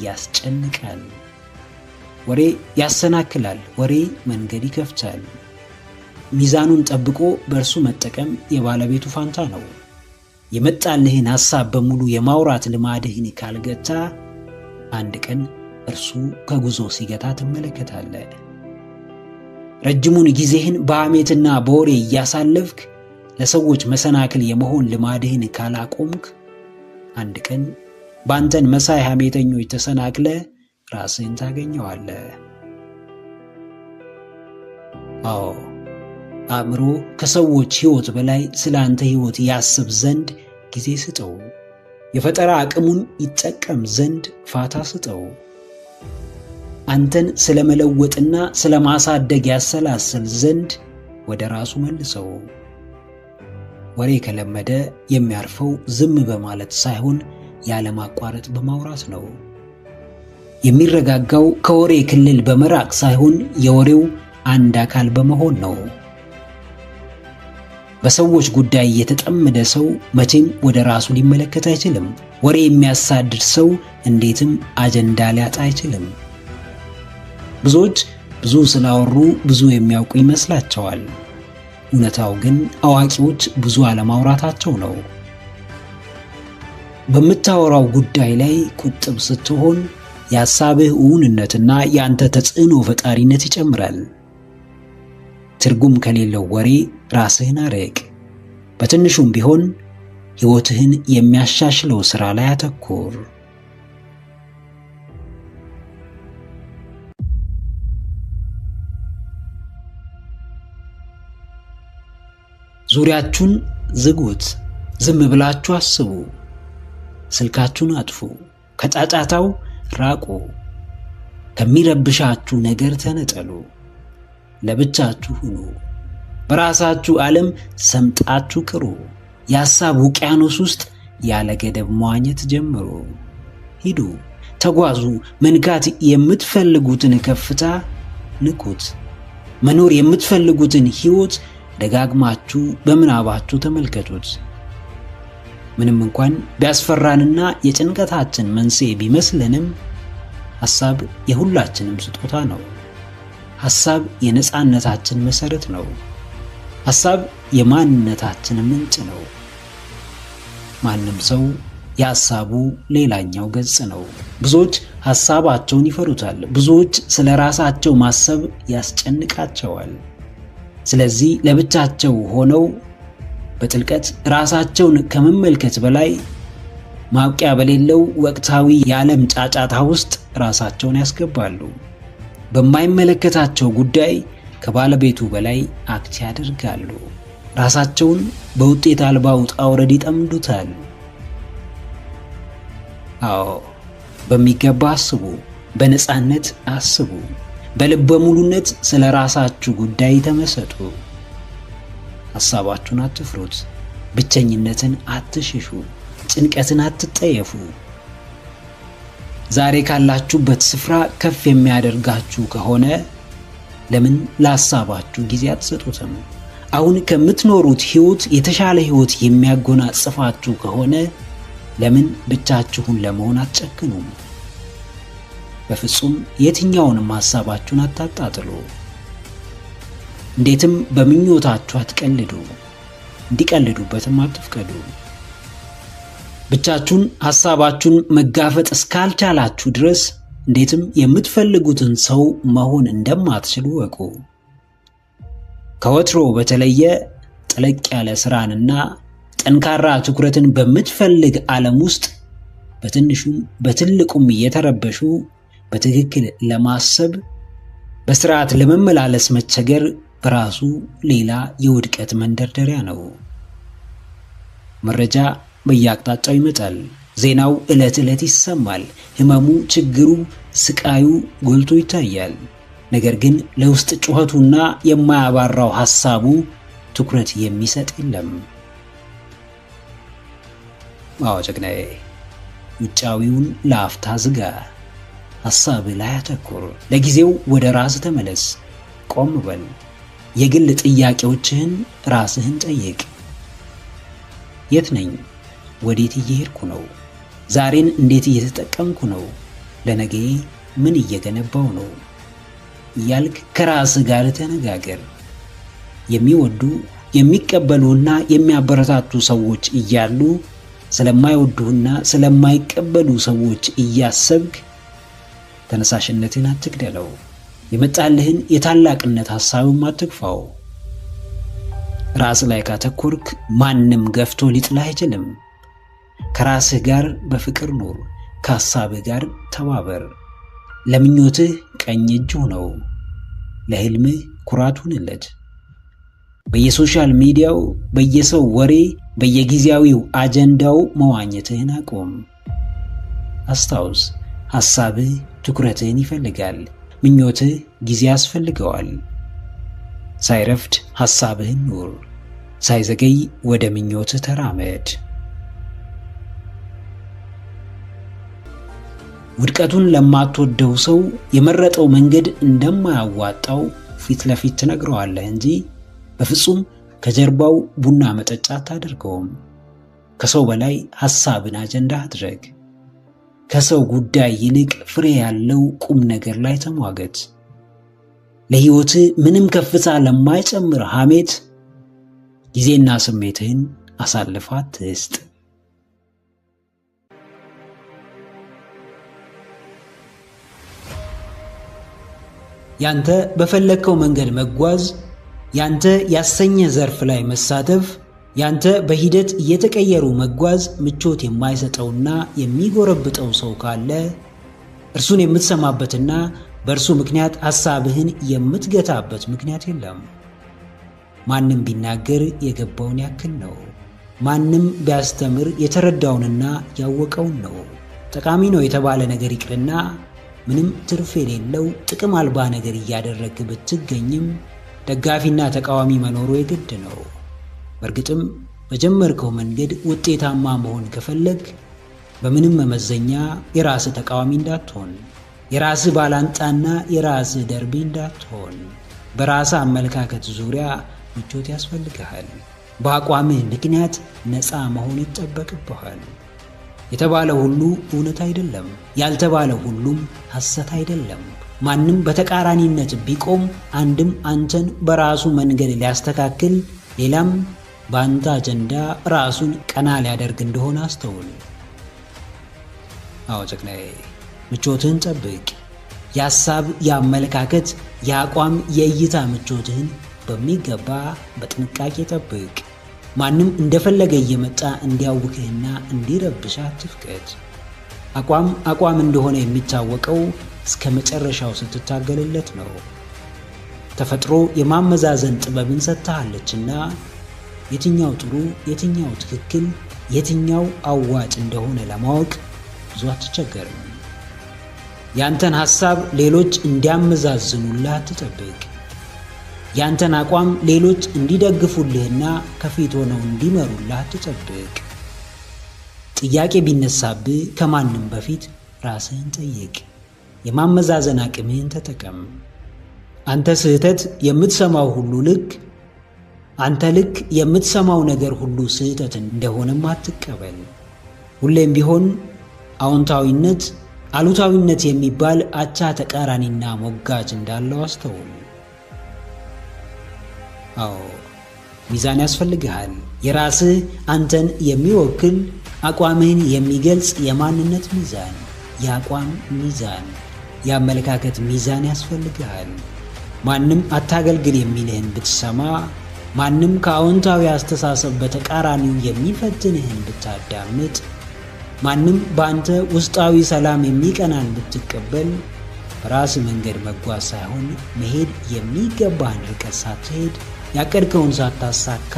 ያስጨንቃል፣ ወሬ ያሰናክላል፣ ወሬ መንገድ ይከፍታል። ሚዛኑን ጠብቆ በእርሱ መጠቀም የባለቤቱ ፋንታ ነው። የመጣልህን ሐሳብ በሙሉ የማውራት ልማድህን ካልገታ አንድ ቀን እርሱ ከጉዞ ሲገታ ትመለከታለህ። ረጅሙን ጊዜህን በሐሜትና በወሬ እያሳለፍክ ለሰዎች መሰናክል የመሆን ልማድህን ካላቆምክ አንድ ቀን በአንተን መሳይ ሐሜተኞች ተሰናክለ ራስህን ታገኘዋለህ። አዎ አእምሮ ከሰዎች ሕይወት በላይ ስለ አንተ ሕይወት ያስብ ዘንድ ጊዜ ስጠው። የፈጠራ አቅሙን ይጠቀም ዘንድ ፋታ ስጠው። አንተን ስለመለወጥና ስለማሳደግ ያሰላስል ዘንድ ወደ ራሱ መልሰው። ወሬ ከለመደ የሚያርፈው ዝም በማለት ሳይሆን ያለማቋረጥ በማውራት ነው። የሚረጋጋው ከወሬ ክልል በመራቅ ሳይሆን የወሬው አንድ አካል በመሆን ነው። በሰዎች ጉዳይ የተጠመደ ሰው መቼም ወደ ራሱ ሊመለከት አይችልም። ወሬ የሚያሳድድ ሰው እንዴትም አጀንዳ ሊያጣ አይችልም። ብዙዎች ብዙ ስላወሩ ብዙ የሚያውቁ ይመስላቸዋል። እውነታው ግን አዋቂዎች ብዙ አለማውራታቸው ነው። በምታወራው ጉዳይ ላይ ቁጥብ ስትሆን የሐሳብህ እውንነትና የአንተ ተጽዕኖ ፈጣሪነት ይጨምራል። ትርጉም ከሌለው ወሬ ራስህን አርቅ። በትንሹም ቢሆን ሕይወትህን የሚያሻሽለው ሥራ ላይ አተኩር። ዙሪያችሁን ዝጉት። ዝም ብላችሁ አስቡ። ስልካችሁን አጥፉ። ከጫጫታው ራቁ። ከሚረብሻችሁ ነገር ተነጠሉ። ለብቻችሁ ሁኑ። በራሳችሁ ዓለም ሰምጣችሁ ቅሩ። የሐሳብ ውቅያኖስ ውስጥ ያለ ገደብ መዋኘት ጀምሩ። ሂዱ፣ ተጓዙ። መንካት የምትፈልጉትን ከፍታ ንኩት። መኖር የምትፈልጉትን ሕይወት ደጋግማችሁ በምናባችሁ ተመልከቱት። ምንም እንኳን ቢያስፈራንና የጭንቀታችን መንስኤ ቢመስለንም ሐሳብ የሁላችንም ስጦታ ነው። ሐሳብ የነጻነታችን መሠረት ነው። ሐሳብ የማንነታችን ምንጭ ነው። ማንም ሰው የሐሳቡ ሌላኛው ገጽ ነው። ብዙዎች ሐሳባቸውን ይፈሩታል። ብዙዎች ስለ ራሳቸው ማሰብ ያስጨንቃቸዋል። ስለዚህ ለብቻቸው ሆነው በጥልቀት ራሳቸውን ከመመልከት በላይ ማብቂያ በሌለው ወቅታዊ የዓለም ጫጫታ ውስጥ ራሳቸውን ያስገባሉ። በማይመለከታቸው ጉዳይ ከባለቤቱ በላይ አክት ያደርጋሉ። ራሳቸውን በውጤት አልባ ውጣ ውረድ ይጠምዱታል። አዎ፣ በሚገባ አስቡ። በነፃነት አስቡ። በልበ ሙሉነት ስለ ራሳችሁ ጉዳይ ተመሰጡ። ሐሳባችሁን አትፍሩት። ብቸኝነትን አትሽሹ። ጭንቀትን አትጠየፉ። ዛሬ ካላችሁበት ስፍራ ከፍ የሚያደርጋችሁ ከሆነ ለምን ለሐሳባችሁ ጊዜ አትሰጡትም? አሁን ከምትኖሩት ሕይወት የተሻለ ሕይወት የሚያጎናጽፋችሁ ከሆነ ለምን ብቻችሁን ለመሆን አትጨክኑም? በፍጹም የትኛውንም ሐሳባችሁን አታጣጥሉ። እንዴትም በምኞታችሁ አትቀልዱ። እንዲቀልዱበትም አትፍቀዱ። ብቻችሁን ሐሳባችሁን መጋፈጥ እስካልቻላችሁ ድረስ እንዴትም የምትፈልጉትን ሰው መሆን እንደማትችሉ ወቁ። ከወትሮ በተለየ ጠለቅ ያለ ሥራንና ጠንካራ ትኩረትን በምትፈልግ ዓለም ውስጥ በትንሹም በትልቁም እየተረበሹ በትክክል ለማሰብ በስርዓት ለመመላለስ መቸገር በራሱ ሌላ የውድቀት መንደርደሪያ ነው። መረጃ በየአቅጣጫው ይመጣል። ዜናው ዕለት ዕለት ይሰማል። ህመሙ፣ ችግሩ፣ ስቃዩ ጎልቶ ይታያል። ነገር ግን ለውስጥ ጩኸቱና የማያባራው ሐሳቡ ትኩረት የሚሰጥ የለም። አዎ ጀግናዬ፣ ውጫዊውን ለአፍታ ዝጋ። ሐሳብ ላይ አተኩር። ለጊዜው ወደ ራስ ተመለስ። ቆም በል። የግል ጥያቄዎችህን ራስህን ጠይቅ። የት ነኝ? ወዴት እየሄድኩ ነው? ዛሬን እንዴት እየተጠቀምኩ ነው? ለነገዬ ምን እየገነባው ነው? እያልክ ከራስህ ጋር ተነጋገር። የሚወዱ የሚቀበሉና የሚያበረታቱ ሰዎች እያሉ ስለማይወዱና ስለማይቀበሉ ሰዎች እያሰብክ ተነሳሽነትን አትግደለው። የመጣልህን የታላቅነት ሐሳብም አትግፋው። ራስ ላይ ካተኮርክ ማንም ገፍቶ ሊጥልህ አይችልም። ከራስህ ጋር በፍቅር ኑር። ከሐሳብህ ጋር ተባበር። ለምኞትህ ቀኝ እጅ ነው። ለህልምህ ኩራት ሁንለት። በየሶሻል ሚዲያው፣ በየሰው ወሬ፣ በየጊዜያዊው አጀንዳው መዋኘትህን አቁም። አስታውስ፣ ሐሳብህ ትኩረትህን ይፈልጋል። ምኞትህ ጊዜ ያስፈልገዋል። ሳይረፍድ ሐሳብህን ኑር። ሳይዘገይ ወደ ምኞትህ ተራመድ። ውድቀቱን ለማትወደው ሰው የመረጠው መንገድ እንደማያዋጣው ፊት ለፊት ትነግረዋለህ እንጂ በፍጹም ከጀርባው ቡና መጠጫ አታደርገውም። ከሰው በላይ ሐሳብን አጀንዳ አድርግ። ከሰው ጉዳይ ይልቅ ፍሬ ያለው ቁም ነገር ላይ ተሟገት። ለሕይወት ምንም ከፍታ ለማይጨምር ሐሜት ጊዜና ስሜትህን አሳልፈህ አትስጥ። ያንተ በፈለግከው መንገድ መጓዝ፣ ያንተ ያሰኘ ዘርፍ ላይ መሳተፍ፣ ያንተ በሂደት እየተቀየሩ መጓዝ ምቾት የማይሰጠውና የሚጎረብጠው ሰው ካለ እርሱን የምትሰማበትና በእርሱ ምክንያት ሐሳብህን የምትገታበት ምክንያት የለም። ማንም ቢናገር የገባውን ያክል ነው። ማንም ቢያስተምር የተረዳውንና ያወቀውን ነው። ጠቃሚ ነው የተባለ ነገር ይቅርና ምንም ትርፍ የሌለው ጥቅም አልባ ነገር እያደረግህ ብትገኝም ደጋፊና ተቃዋሚ መኖሩ የግድ ነው። በእርግጥም በጀመርከው መንገድ ውጤታማ መሆን ከፈለግ በምንም መመዘኛ የራስህ ተቃዋሚ እንዳትሆን፣ የራስህ ባላንጣና የራስህ ደርቢ እንዳትሆን። በራስህ አመለካከት ዙሪያ ምቾት ያስፈልግሃል። በአቋምህ ምክንያት ነፃ መሆን ይጠበቅብሃል። የተባለ ሁሉ እውነት አይደለም፣ ያልተባለ ሁሉም ሐሰት አይደለም። ማንም በተቃራኒነት ቢቆም አንድም አንተን በራሱ መንገድ ሊያስተካክል፣ ሌላም በአንተ አጀንዳ ራሱን ቀና ሊያደርግ እንደሆነ አስተውል። አዎ ጀግናዬ፣ ምቾትህን ጠብቅ። የሐሳብ፣ የአመለካከት፣ የአቋም፣ የእይታ ምቾትህን በሚገባ በጥንቃቄ ጠብቅ። ማንም እንደፈለገ እየመጣ እንዲያውክህና እንዲረብሽ አትፍቀድ። አቋም እንደሆነ የሚታወቀው እስከ መጨረሻው ስትታገልለት ነው። ተፈጥሮ የማመዛዘን ጥበብን ሰጥታለችና የትኛው ጥሩ፣ የትኛው ትክክል፣ የትኛው አዋጭ እንደሆነ ለማወቅ ብዙ አትቸገርም። ያንተን ሐሳብ ሌሎች እንዲያመዛዝኑልህ አትጠብቅ። ያንተን አቋም ሌሎች እንዲደግፉልህና ከፊት ሆነው እንዲመሩልህ አትጠብቅ። ጥያቄ ቢነሳብህ ከማንም በፊት ራስህን ጠይቅ። የማመዛዘን አቅምህን ተጠቀም። አንተ ስህተት የምትሰማው ሁሉ ልክ፣ አንተ ልክ የምትሰማው ነገር ሁሉ ስህተት እንደሆነም አትቀበል። ሁሌም ቢሆን አዎንታዊነት፣ አሉታዊነት የሚባል አቻ ተቃራኒና ሞጋጅ እንዳለው አስተውል። አዎ ሚዛን ያስፈልግሃል። የራስህ አንተን የሚወክል አቋምህን የሚገልጽ የማንነት ሚዛን፣ የአቋም ሚዛን፣ የአመለካከት ሚዛን ያስፈልግሃል። ማንም አታገልግል የሚልህን ብትሰማ፣ ማንም ከአዎንታዊ አስተሳሰብ በተቃራኒው የሚፈትንህን ብታዳምጥ፣ ማንም በአንተ ውስጣዊ ሰላም የሚቀናን ብትቀበል፣ በራስ መንገድ መጓዝ ሳይሆን መሄድ የሚገባህን ርቀት ሳትሄድ፣ ያቀድከውን ሳታሳካ፣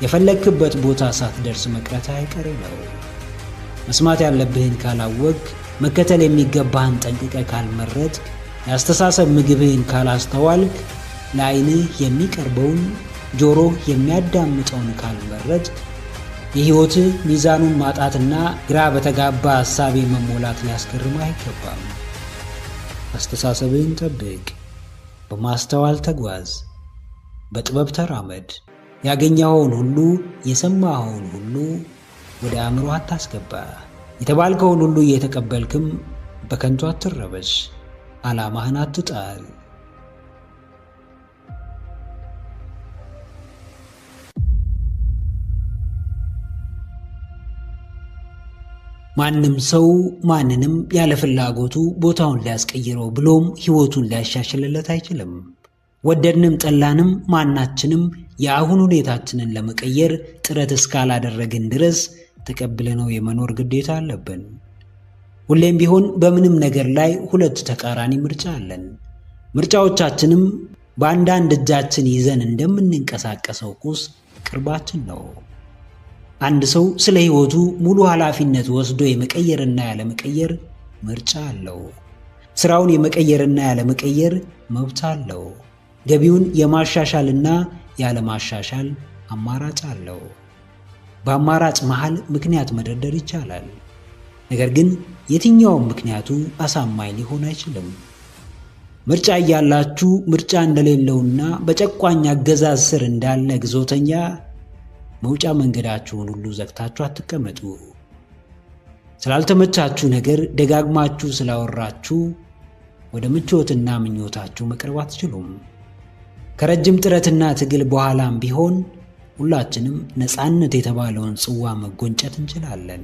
የፈለግክበት ቦታ ሳትደርስ መቅረት አይቀሬ ነው። መስማት ያለብህን ካላወቅ፣ መከተል የሚገባህን ጠንቅቀ ካልመረጥክ፣ የአስተሳሰብ ምግብህን ካላስተዋልክ፣ ለዓይንህ የሚቀርበውን ጆሮህ የሚያዳምጠውን ካልመረጥክ፣ የሕይወትህ ሚዛኑን ማጣትና ግራ በተጋባ ሐሳቤ መሞላት ሊያስገርም አይገባም። አስተሳሰብህን ጠብቅ። በማስተዋል ተጓዝ። በጥበብ ተራመድ። ያገኘኸውን ሁሉ፣ የሰማኸውን ሁሉ ወደ አእምሮ አታስገባ። የተባልከውን ሁሉ እየተቀበልክም በከንቱ አትረበሽ። ዓላማህን አትጣል። ማንም ሰው ማንንም ያለ ፍላጎቱ ቦታውን ሊያስቀይረው ብሎም ሕይወቱን ሊያሻሽልለት አይችልም። ወደድንም ጠላንም ማናችንም የአሁን ሁኔታችንን ለመቀየር ጥረት እስካላደረግን ድረስ ተቀብለነው የመኖር ግዴታ አለብን። ሁሌም ቢሆን በምንም ነገር ላይ ሁለት ተቃራኒ ምርጫ አለን። ምርጫዎቻችንም በአንዳንድ እጃችን ይዘን እንደምንንቀሳቀሰው ቁስ ቅርባችን ነው። አንድ ሰው ስለ ሕይወቱ ሙሉ ኃላፊነት ወስዶ የመቀየርና ያለመቀየር ምርጫ አለው። ስራውን የመቀየርና ያለመቀየር መብት አለው። ገቢውን የማሻሻልና ያለማሻሻል አማራጭ አለው። በአማራጭ መሃል ምክንያት መደርደር ይቻላል። ነገር ግን የትኛውም ምክንያቱ አሳማኝ ሊሆን አይችልም። ምርጫ እያላችሁ ምርጫ እንደሌለውና በጨቋኝ አገዛዝ ስር እንዳለ ግዞተኛ መውጫ መንገዳችሁን ሁሉ ዘግታችሁ አትቀመጡ። ስላልተመቻችሁ ነገር ደጋግማችሁ ስላወራችሁ ወደ ምቾትና ምኞታችሁ መቅረብ አትችሉም። ከረጅም ጥረትና ትግል በኋላም ቢሆን ሁላችንም ነፃነት የተባለውን ጽዋ መጎንጨት እንችላለን።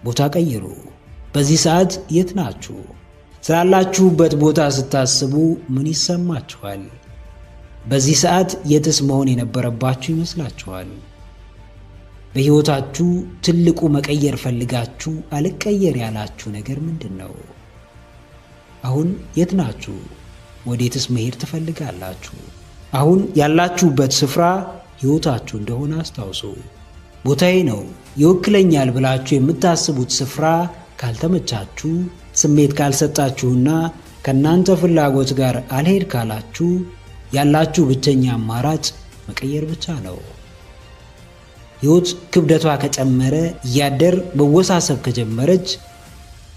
ቦታ ቀይሩ። በዚህ ሰዓት የት ናችሁ? ስላላችሁበት ቦታ ስታስቡ ምን ይሰማችኋል? በዚህ ሰዓት የትስ መሆን የነበረባችሁ ይመስላችኋል? በሕይወታችሁ ትልቁ መቀየር ፈልጋችሁ አልቀየር ያላችሁ ነገር ምንድን ነው? አሁን የት ናችሁ? ወዴትስ መሄድ ትፈልጋላችሁ? አሁን ያላችሁበት ስፍራ ሕይወታችሁ እንደሆነ አስታውሱ። ቦታዬ ነው ይወክለኛል ብላችሁ የምታስቡት ስፍራ ካልተመቻችሁ፣ ስሜት ካልሰጣችሁና ከእናንተ ፍላጎት ጋር አልሄድ ካላችሁ ያላችሁ ብቸኛ አማራጭ መቀየር ብቻ ነው። ሕይወት ክብደቷ ከጨመረ እያደር መወሳሰብ ከጀመረች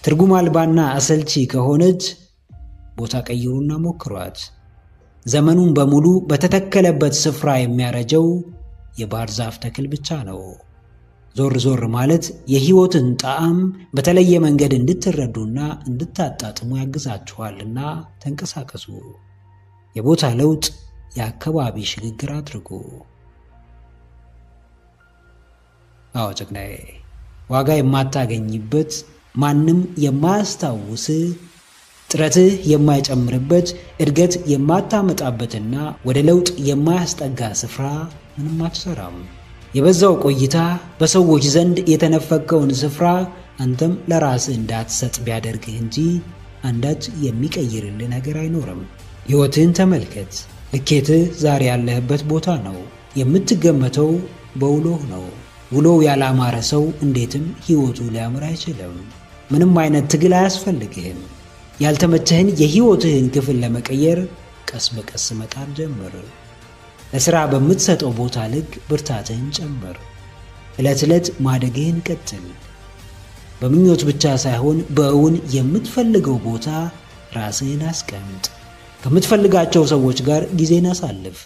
ትርጉም አልባና አሰልቺ ከሆነች ቦታ ቀይሩና ሞክሯት። ዘመኑን በሙሉ በተተከለበት ስፍራ የሚያረጀው የባህር ዛፍ ተክል ብቻ ነው። ዞር ዞር ማለት የሕይወትን ጣዕም በተለየ መንገድ እንድትረዱና እንድታጣጥሙ ያግዛችኋልና ተንቀሳቀሱ። የቦታ ለውጥ፣ የአካባቢ ሽግግር አድርጉ። አዎ ጀግናዬ፣ ዋጋ የማታገኝበት፣ ማንም የማያስታውስ፣ ጥረትህ የማይጨምርበት፣ እድገት የማታመጣበትና ወደ ለውጥ የማያስጠጋ ስፍራ ምንም አትሰራም። የበዛው ቆይታ በሰዎች ዘንድ የተነፈከውን ስፍራ አንተም ለራስህ እንዳትሰጥ ቢያደርግህ እንጂ አንዳች የሚቀይርልህ ነገር አይኖርም። ሕይወትህን ተመልከት። ልኬትህ ዛሬ ያለህበት ቦታ ነው። የምትገመተው በውሎህ ነው። ውሎው ያላማረ ሰው እንዴትም ሕይወቱ ሊያምር አይችልም። ምንም አይነት ትግል አያስፈልግህም። ያልተመቸህን የሕይወትህን ክፍል ለመቀየር ቀስ በቀስ መጣር ጀምር። ለሥራ በምትሰጠው ቦታ ልክ ብርታትህን ጨምር። ዕለት ዕለት ማደግህን ቀጥል። በምኞት ብቻ ሳይሆን በእውን የምትፈልገው ቦታ ራስህን አስቀምጥ። ከምትፈልጋቸው ሰዎች ጋር ጊዜን አሳልፍ።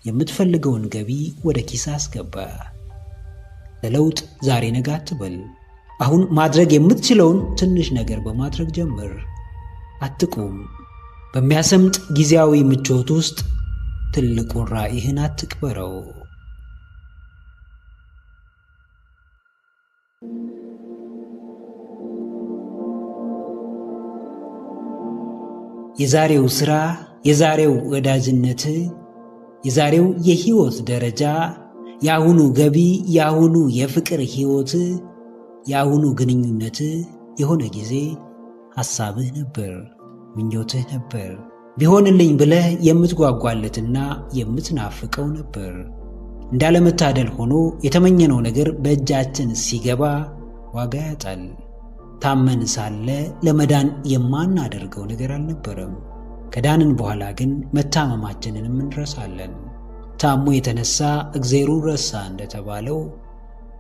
የምትፈልገውን ገቢ ወደ ኪስ አስገባ። ለለውጥ ዛሬ ነገ አትበል። አሁን ማድረግ የምትችለውን ትንሽ ነገር በማድረግ ጀምር። አትቁም። በሚያሰምጥ ጊዜያዊ ምቾት ውስጥ ትልቁን ራዕይህን አትቅበረው። የዛሬው ሥራ፣ የዛሬው ወዳጅነት፣ የዛሬው የሕይወት ደረጃ፣ የአሁኑ ገቢ፣ የአሁኑ የፍቅር ሕይወት፣ የአሁኑ ግንኙነት የሆነ ጊዜ ሐሳብህ ነበር፣ ምኞትህ ነበር። ቢሆንልኝ ብለህ የምትጓጓለትና የምትናፍቀው ነበር። እንዳለመታደል ሆኖ የተመኘነው ነገር በእጃችን ሲገባ ዋጋ ያጣል። ታመን ሳለ ለመዳን የማናደርገው ነገር አልነበረም። ከዳንን በኋላ ግን መታመማችንንም እንረሳለን። ታሞ የተነሳ እግዜሩ ረሳ እንደተባለው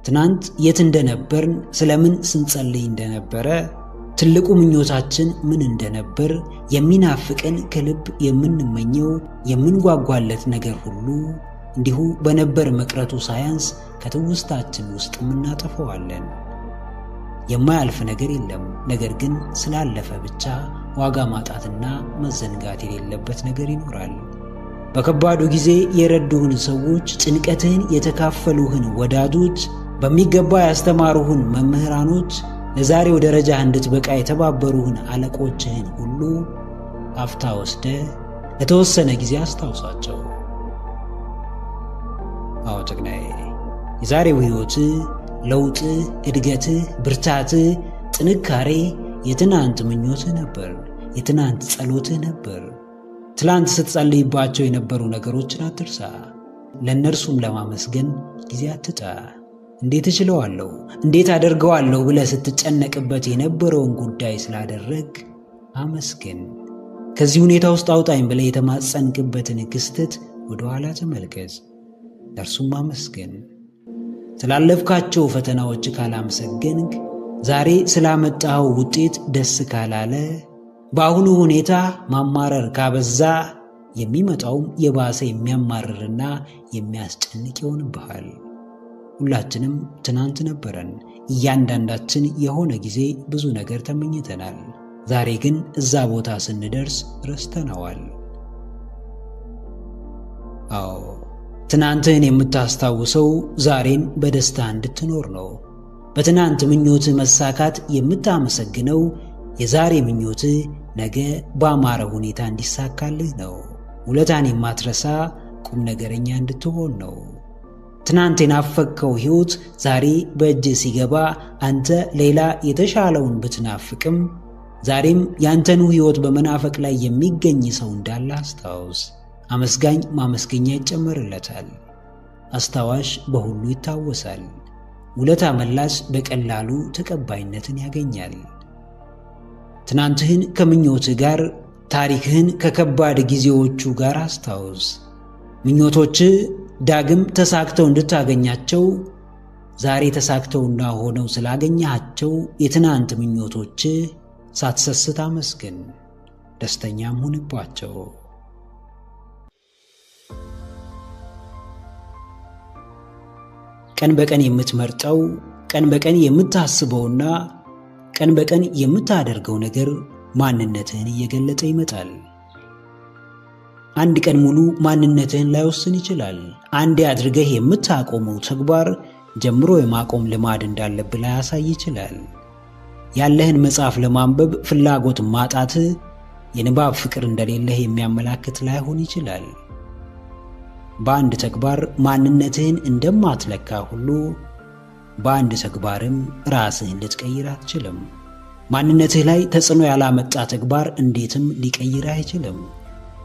ትናንት የት እንደነበርን፣ ስለምን ስንጸልይ እንደነበረ፣ ትልቁ ምኞታችን ምን እንደነበር፣ የሚናፍቀን ከልብ የምንመኘው የምንጓጓለት ነገር ሁሉ እንዲሁ በነበር መቅረቱ ሳያንስ ከትውስታችን ውስጥ እናጠፈዋለን። የማያልፍ ነገር የለም። ነገር ግን ስላለፈ ብቻ ዋጋ ማጣትና መዘንጋት የሌለበት ነገር ይኖራል። በከባዱ ጊዜ የረዱህን ሰዎች፣ ጭንቀትህን የተካፈሉህን ወዳጆች፣ በሚገባ ያስተማሩህን መምህራኖች፣ ለዛሬው ደረጃ እንድትበቃ የተባበሩህን አለቆችህን ሁሉ አፍታ ወስደ ለተወሰነ ጊዜ አስታውሳቸው። አዎ ጀግናዬ፣ የዛሬው ሕይወትህ፣ ለውጥህ፣ እድገትህ፣ ብርታትህ፣ ጥንካሬ የትናንት ምኞትህ ነበር፣ የትናንት ጸሎትህ ነበር። ትላንት ስትጸልይባቸው የነበሩ ነገሮችን አትርሳ። ለእነርሱም ለማመስገን ጊዜ አትጣ። እንዴት እችለዋለሁ፣ እንዴት አደርገዋለሁ ብለህ ስትጨነቅበት የነበረውን ጉዳይ ስላደረግ አመስግን። ከዚህ ሁኔታ ውስጥ አውጣኝ ብለህ የተማጸንክበትን ክስተት ወደ ኋላ ተመልከት፣ ለእርሱም አመስግን። ስላለፍካቸው ፈተናዎች ካላመሰገንክ፣ ዛሬ ስላመጣው ውጤት ደስ ካላለ፣ በአሁኑ ሁኔታ ማማረር ካበዛ የሚመጣውም የባሰ የሚያማርርና የሚያስጨንቅ ይሆንብሃል። ሁላችንም ትናንት ነበረን። እያንዳንዳችን የሆነ ጊዜ ብዙ ነገር ተመኝተናል። ዛሬ ግን እዛ ቦታ ስንደርስ ረስተነዋል። አዎ፣ ትናንትህን የምታስታውሰው ዛሬን በደስታ እንድትኖር ነው። በትናንት ምኞትህ መሳካት የምታመሰግነው የዛሬ ምኞትህ ነገ በአማረ ሁኔታ እንዲሳካልህ ነው። ውለታን የማትረሳ ቁም ነገረኛ እንድትሆን ነው። ትናንት የናፈቅከው ሕይወት ዛሬ በእጅህ ሲገባ አንተ ሌላ የተሻለውን ብትናፍቅም ዛሬም ያንተኑ ሕይወት በመናፈቅ ላይ የሚገኝ ሰው እንዳለ አስታውስ። አመስጋኝ ማመስገኛ ይጨመርለታል። አስታዋሽ በሁሉ ይታወሳል። ውለታ መላሽ በቀላሉ ተቀባይነትን ያገኛል። ትናንትህን ከምኞትህ ጋር፣ ታሪክህን ከከባድ ጊዜዎቹ ጋር አስታውስ። ምኞቶችህ ዳግም ተሳክተው እንድታገኛቸው ዛሬ ተሳክተውና ሆነው ስላገኛቸው የትናንት ምኞቶችህ ሳትሰስት አመስግን፣ ደስተኛም ሁንባቸው። ቀን በቀን የምትመርጠው፣ ቀን በቀን የምታስበውና ቀን በቀን የምታደርገው ነገር ማንነትህን እየገለጠ ይመጣል። አንድ ቀን ሙሉ ማንነትህን ላይወስን ይችላል። አንዴ አድርገህ የምታቆመው ተግባር ጀምሮ የማቆም ልማድ እንዳለብህ ላያሳይ ይችላል። ያለህን መጽሐፍ ለማንበብ ፍላጎት ማጣትህ የንባብ ፍቅር እንደሌለህ የሚያመላክት ላይሆን ይችላል። በአንድ ተግባር ማንነትህን እንደማትለካ ሁሉ በአንድ ተግባርም ራስህን ልትቀይር አትችልም። ማንነትህ ላይ ተጽዕኖ ያላመጣ ተግባር እንዴትም ሊቀይርህ አይችልም።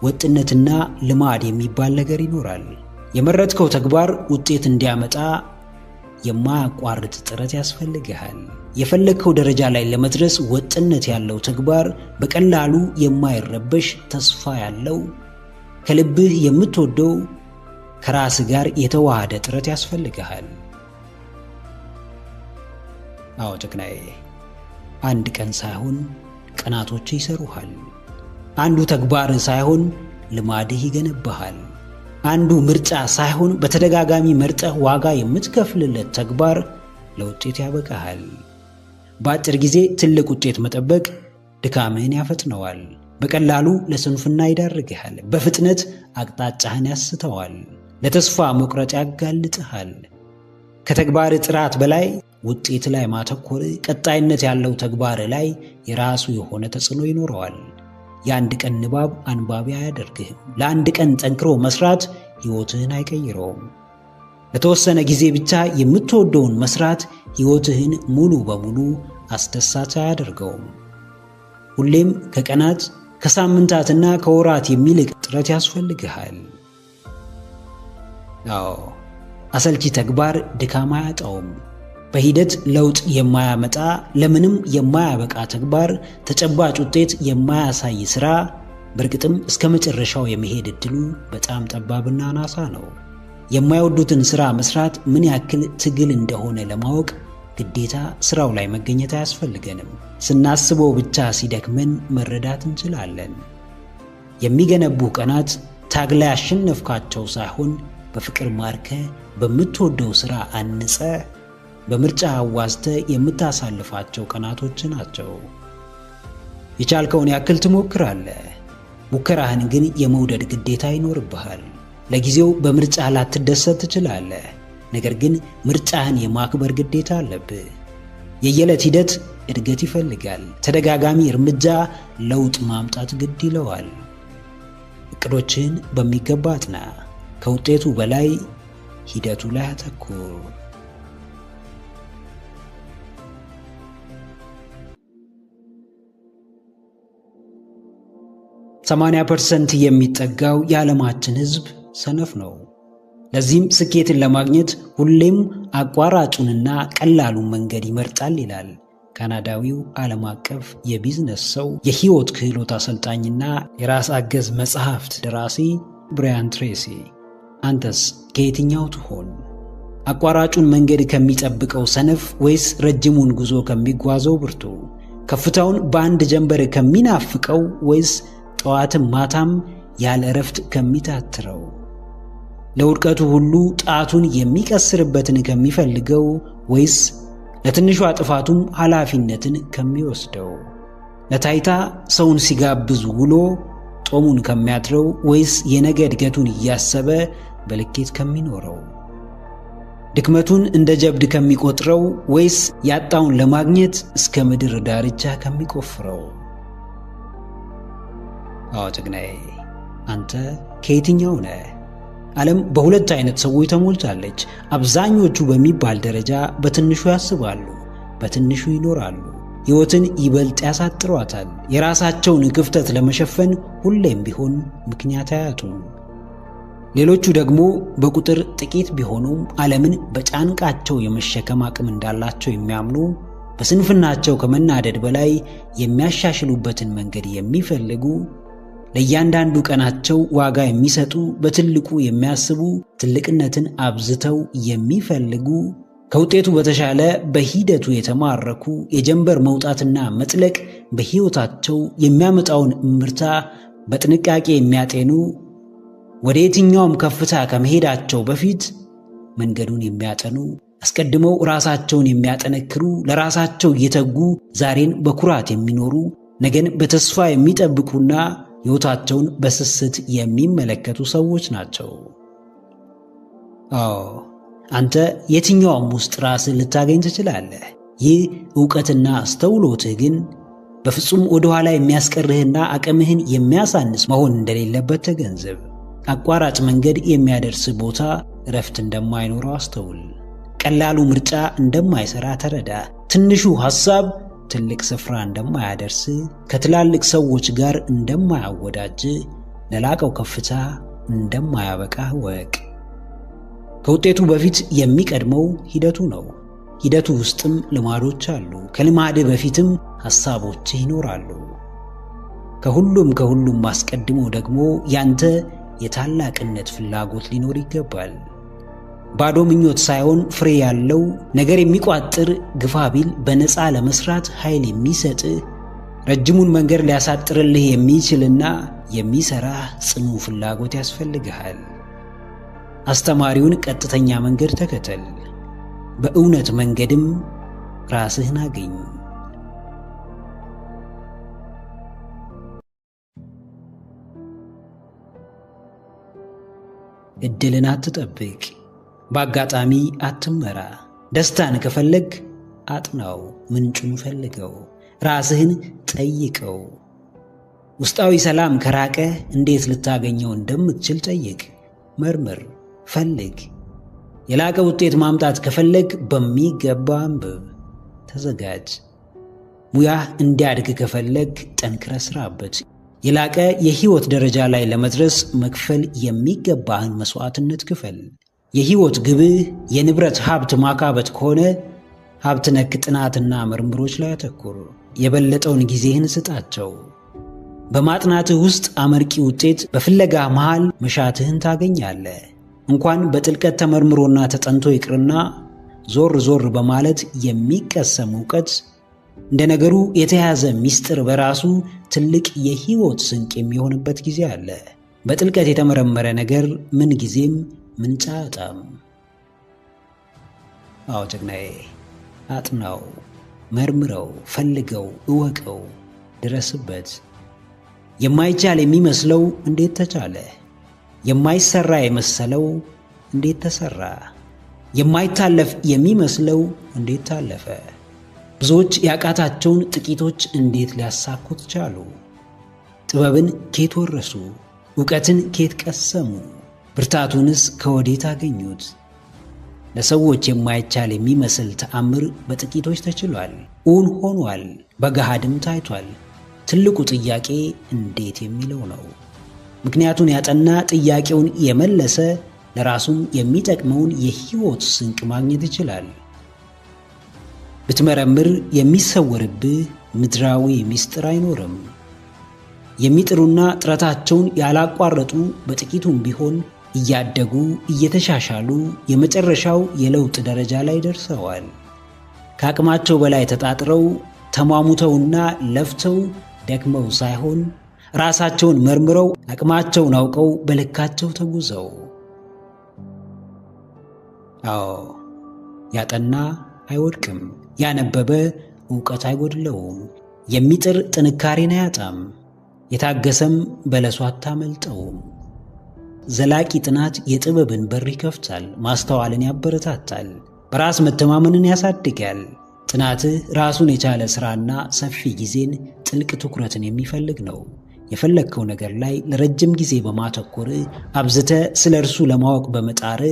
ወጥነትና ልማድ የሚባል ነገር ይኖራል። የመረጥከው ተግባር ውጤት እንዲያመጣ የማያቋርጥ ጥረት ያስፈልግሃል። የፈለግከው ደረጃ ላይ ለመድረስ ወጥነት ያለው ተግባር፣ በቀላሉ የማይረበሽ ተስፋ ያለው፣ ከልብህ የምትወደው ከራስህ ጋር የተዋሃደ ጥረት ያስፈልግሃል። አዎ ጀግናዬ፣ አንድ ቀን ሳይሆን ቀናቶች ይሰሩሃል። አንዱ ተግባርህ ሳይሆን ልማድህ ይገነባሃል። አንዱ ምርጫ ሳይሆን በተደጋጋሚ መርጠህ ዋጋ የምትከፍልለት ተግባር ለውጤት ያበቃሃል። በአጭር ጊዜ ትልቅ ውጤት መጠበቅ ድካምህን ያፈጥነዋል። በቀላሉ ለስንፍና ይዳርግሃል። በፍጥነት አቅጣጫህን ያስተዋል። ለተስፋ መቁረጥ ያጋልጥሃል። ከተግባር ጥራት በላይ ውጤት ላይ ማተኮር ቀጣይነት ያለው ተግባር ላይ የራሱ የሆነ ተጽዕኖ ይኖረዋል። የአንድ ቀን ንባብ አንባቢ አያደርግህም። ለአንድ ቀን ጠንክሮ መስራት ሕይወትህን አይቀይረውም። ለተወሰነ ጊዜ ብቻ የምትወደውን መስራት ሕይወትህን ሙሉ በሙሉ አስደሳች አያደርገውም። ሁሌም ከቀናት ከሳምንታትና ከወራት የሚልቅ ጥረት ያስፈልግሃል። አዎ፣ አሰልቺ ተግባር ድካም አያጣውም። በሂደት ለውጥ የማያመጣ ለምንም የማያበቃ ተግባር፣ ተጨባጭ ውጤት የማያሳይ ሥራ በእርግጥም እስከ መጨረሻው የመሄድ ዕድሉ በጣም ጠባብና አናሳ ነው። የማይወዱትን ሥራ መስራት ምን ያክል ትግል እንደሆነ ለማወቅ ግዴታ ሥራው ላይ መገኘት አያስፈልገንም። ስናስበው ብቻ ሲደክመን መረዳት እንችላለን። የሚገነቡ ቀናት ታግላ ያሸነፍካቸው ሳይሆን በፍቅር ማርከ በምትወደው ሥራ አንጸ በምርጫ አዋዝተ የምታሳልፋቸው ቀናቶች ናቸው። የቻልከውን ያክል ትሞክራለህ። ሙከራህን ግን የመውደድ ግዴታ ይኖርብሃል። ለጊዜው በምርጫ ላትደሰት ትችላለህ፣ ነገር ግን ምርጫህን የማክበር ግዴታ አለብህ። የየዕለት ሂደት እድገት ይፈልጋል። ተደጋጋሚ እርምጃ ለውጥ ማምጣት ግድ ይለዋል። እቅዶችህን በሚገባ አጥና። ከውጤቱ በላይ ሂደቱ ላይ አተኩር። 80% የሚጠጋው የዓለማችን ሕዝብ ሰነፍ ነው። ለዚህም ስኬትን ለማግኘት ሁሌም አቋራጩንና ቀላሉን መንገድ ይመርጣል ይላል ካናዳዊው ዓለም አቀፍ የቢዝነስ ሰው፣ የሕይወት ክህሎት አሰልጣኝና የራስ አገዝ መጽሐፍት ደራሲ ብራያን ትሬሲ። አንተስ ከየትኛው ትሆን? አቋራጩን መንገድ ከሚጠብቀው ሰነፍ ወይስ ረጅሙን ጉዞ ከሚጓዘው ብርቱ? ከፍታውን በአንድ ጀንበር ከሚናፍቀው ወይስ ጠዋትም ማታም ያለ እረፍት ከሚታትረው? ለውድቀቱ ሁሉ ጣቱን የሚቀስርበትን ከሚፈልገው ወይስ ለትንሿ ጥፋቱም ኃላፊነትን ከሚወስደው? ለታይታ ሰውን ሲጋብዝ ውሎ ጦሙን ከሚያድረው ወይስ የነገ እድገቱን እያሰበ በልኬት ከሚኖረው? ድክመቱን እንደ ጀብድ ከሚቆጥረው ወይስ ያጣውን ለማግኘት እስከ ምድር ዳርቻ ከሚቆፍረው? አዎ ጀግናዬ፣ አንተ ከየትኛው ነህ? ዓለም በሁለት አይነት ሰዎች ተሞልታለች። አብዛኞቹ በሚባል ደረጃ በትንሹ ያስባሉ፣ በትንሹ ይኖራሉ። ሕይወትን ይበልጥ ያሳጥሯታል። የራሳቸውን ክፍተት ለመሸፈን ሁሌም ቢሆን ምክንያት አያጡም። ሌሎቹ ደግሞ በቁጥር ጥቂት ቢሆኑም ዓለምን በጫንቃቸው የመሸከም አቅም እንዳላቸው የሚያምኑ፣ በስንፍናቸው ከመናደድ በላይ የሚያሻሽሉበትን መንገድ የሚፈልጉ፣ ለእያንዳንዱ ቀናቸው ዋጋ የሚሰጡ፣ በትልቁ የሚያስቡ፣ ትልቅነትን አብዝተው የሚፈልጉ፣ ከውጤቱ በተሻለ በሂደቱ የተማረኩ፣ የጀንበር መውጣትና መጥለቅ በሕይወታቸው የሚያመጣውን እምርታ በጥንቃቄ የሚያጤኑ፣ ወደ የትኛውም ከፍታ ከመሄዳቸው በፊት መንገዱን የሚያጠኑ፣ አስቀድመው ራሳቸውን የሚያጠነክሩ፣ ለራሳቸው እየተጉ ዛሬን በኩራት የሚኖሩ፣ ነገን በተስፋ የሚጠብቁና ሕይወታቸውን በስስት የሚመለከቱ ሰዎች ናቸው። አዎ አንተ የትኛውም ውስጥ ራስህ ልታገኝ ትችላለህ። ይህ ዕውቀትና አስተውሎትህ ግን በፍጹም ወደ ኋላ የሚያስቀርህና አቅምህን የሚያሳንስ መሆን እንደሌለበት ተገንዘብ። አቋራጭ መንገድ የሚያደርስ ቦታ እረፍት እንደማይኖረው አስተውል። ቀላሉ ምርጫ እንደማይሰራ ተረዳ። ትንሹ ሐሳብ ትልቅ ስፍራ እንደማያደርስ፣ ከትላልቅ ሰዎች ጋር እንደማያወዳጅ፣ ለላቀው ከፍታ እንደማያበቃ ወቅ። ከውጤቱ በፊት የሚቀድመው ሂደቱ ነው። ሂደቱ ውስጥም ልማዶች አሉ። ከልማድህ በፊትም ሐሳቦች ይኖራሉ። ከሁሉም አስቀድሞ ደግሞ ያንተ የታላቅነት ፍላጎት ሊኖር ይገባል። ባዶ ምኞት ሳይሆን ፍሬ ያለው ነገር የሚቋጥር፣ ግፋ ቢል በነፃ ለመስራት ኃይል የሚሰጥ፣ ረጅሙን መንገድ ሊያሳጥርልህ የሚችልና የሚሰራ ጽኑ ፍላጎት ያስፈልግሃል። አስተማሪውን ቀጥተኛ መንገድ ተከተል፣ በእውነት መንገድም ራስህን አገኝ። እድልን አትጠብቅ፣ በአጋጣሚ አትመራ። ደስታን ከፈለግ አጥናው፣ ምንጩን ፈልገው፣ ራስህን ጠይቀው። ውስጣዊ ሰላም ከራቀ እንዴት ልታገኘው እንደምትችል ጠይቅ፣ መርምር፣ ፈልግ። የላቀ ውጤት ማምጣት ከፈለግ በሚገባ አንብብ፣ ተዘጋጅ። ሙያህ እንዲያድግ ከፈለግ ጠንክረ ስራበት። የላቀ የህይወት ደረጃ ላይ ለመድረስ መክፈል የሚገባህን መስዋዕትነት ክፈል። የህይወት ግብህ የንብረት ሀብት ማካበት ከሆነ ሀብት ነክ ጥናትና ምርምሮች ላይ አተኩር። የበለጠውን ጊዜህን ስጣቸው። በማጥናትህ ውስጥ አመርቂ ውጤት በፍለጋ መሃል መሻትህን ታገኛለህ። እንኳን በጥልቀት ተመርምሮና ተጠንቶ ይቅርና ዞር ዞር በማለት የሚቀሰም ዕውቀት፣ እንደ ነገሩ የተያዘ ምስጢር በራሱ ትልቅ የህይወት ስንቅ የሚሆንበት ጊዜ አለ። በጥልቀት የተመረመረ ነገር ምን ጊዜም ምንጭ አያጣም። አዎ ጀግናዬ፣ አጥናው፣ መርምረው፣ ፈልገው፣ እወቀው፣ ድረስበት። የማይቻል የሚመስለው እንዴት ተቻለ? የማይሰራ የመሰለው እንዴት ተሰራ? የማይታለፍ የሚመስለው እንዴት ታለፈ? ብዙዎች ያቃታቸውን ጥቂቶች እንዴት ሊያሳኩት ቻሉ? ጥበብን ኬት ወረሱ? ዕውቀትን ኬት ቀሰሙ? ብርታቱንስ ከወዴት አገኙት? ለሰዎች የማይቻል የሚመስል ተአምር በጥቂቶች ተችሏል፣ እውን ሆኗል፣ በገሃድም ታይቷል። ትልቁ ጥያቄ እንዴት የሚለው ነው። ምክንያቱን ያጠና፣ ጥያቄውን የመለሰ ለራሱም የሚጠቅመውን የህይወት ስንቅ ማግኘት ይችላል። ብትመረምር የሚሰወርብህ ምድራዊ ምስጢር አይኖርም። የሚጥሩና ጥረታቸውን ያላቋረጡ በጥቂቱም ቢሆን እያደጉ እየተሻሻሉ የመጨረሻው የለውጥ ደረጃ ላይ ደርሰዋል። ከአቅማቸው በላይ ተጣጥረው ተሟሙተውና ለፍተው ደክመው ሳይሆን ራሳቸውን መርምረው አቅማቸውን አውቀው በልካቸው ተጉዘው። አዎ ያጠና አይወድቅም፣ ያነበበ ዕውቀት አይጎድለውም፣ የሚጥር ጥንካሬን አያጣም፣ የታገሰም በለሱ አታመልጠውም። ዘላቂ ጥናት የጥበብን በር ይከፍታል፣ ማስተዋልን ያበረታታል፣ በራስ መተማመንን ያሳድጋል። ጥናትህ ራሱን የቻለ ሥራና ሰፊ ጊዜን፣ ጥልቅ ትኩረትን የሚፈልግ ነው። የፈለግከው ነገር ላይ ለረጅም ጊዜ በማተኮር አብዝተ ስለ እርሱ ለማወቅ በመጣር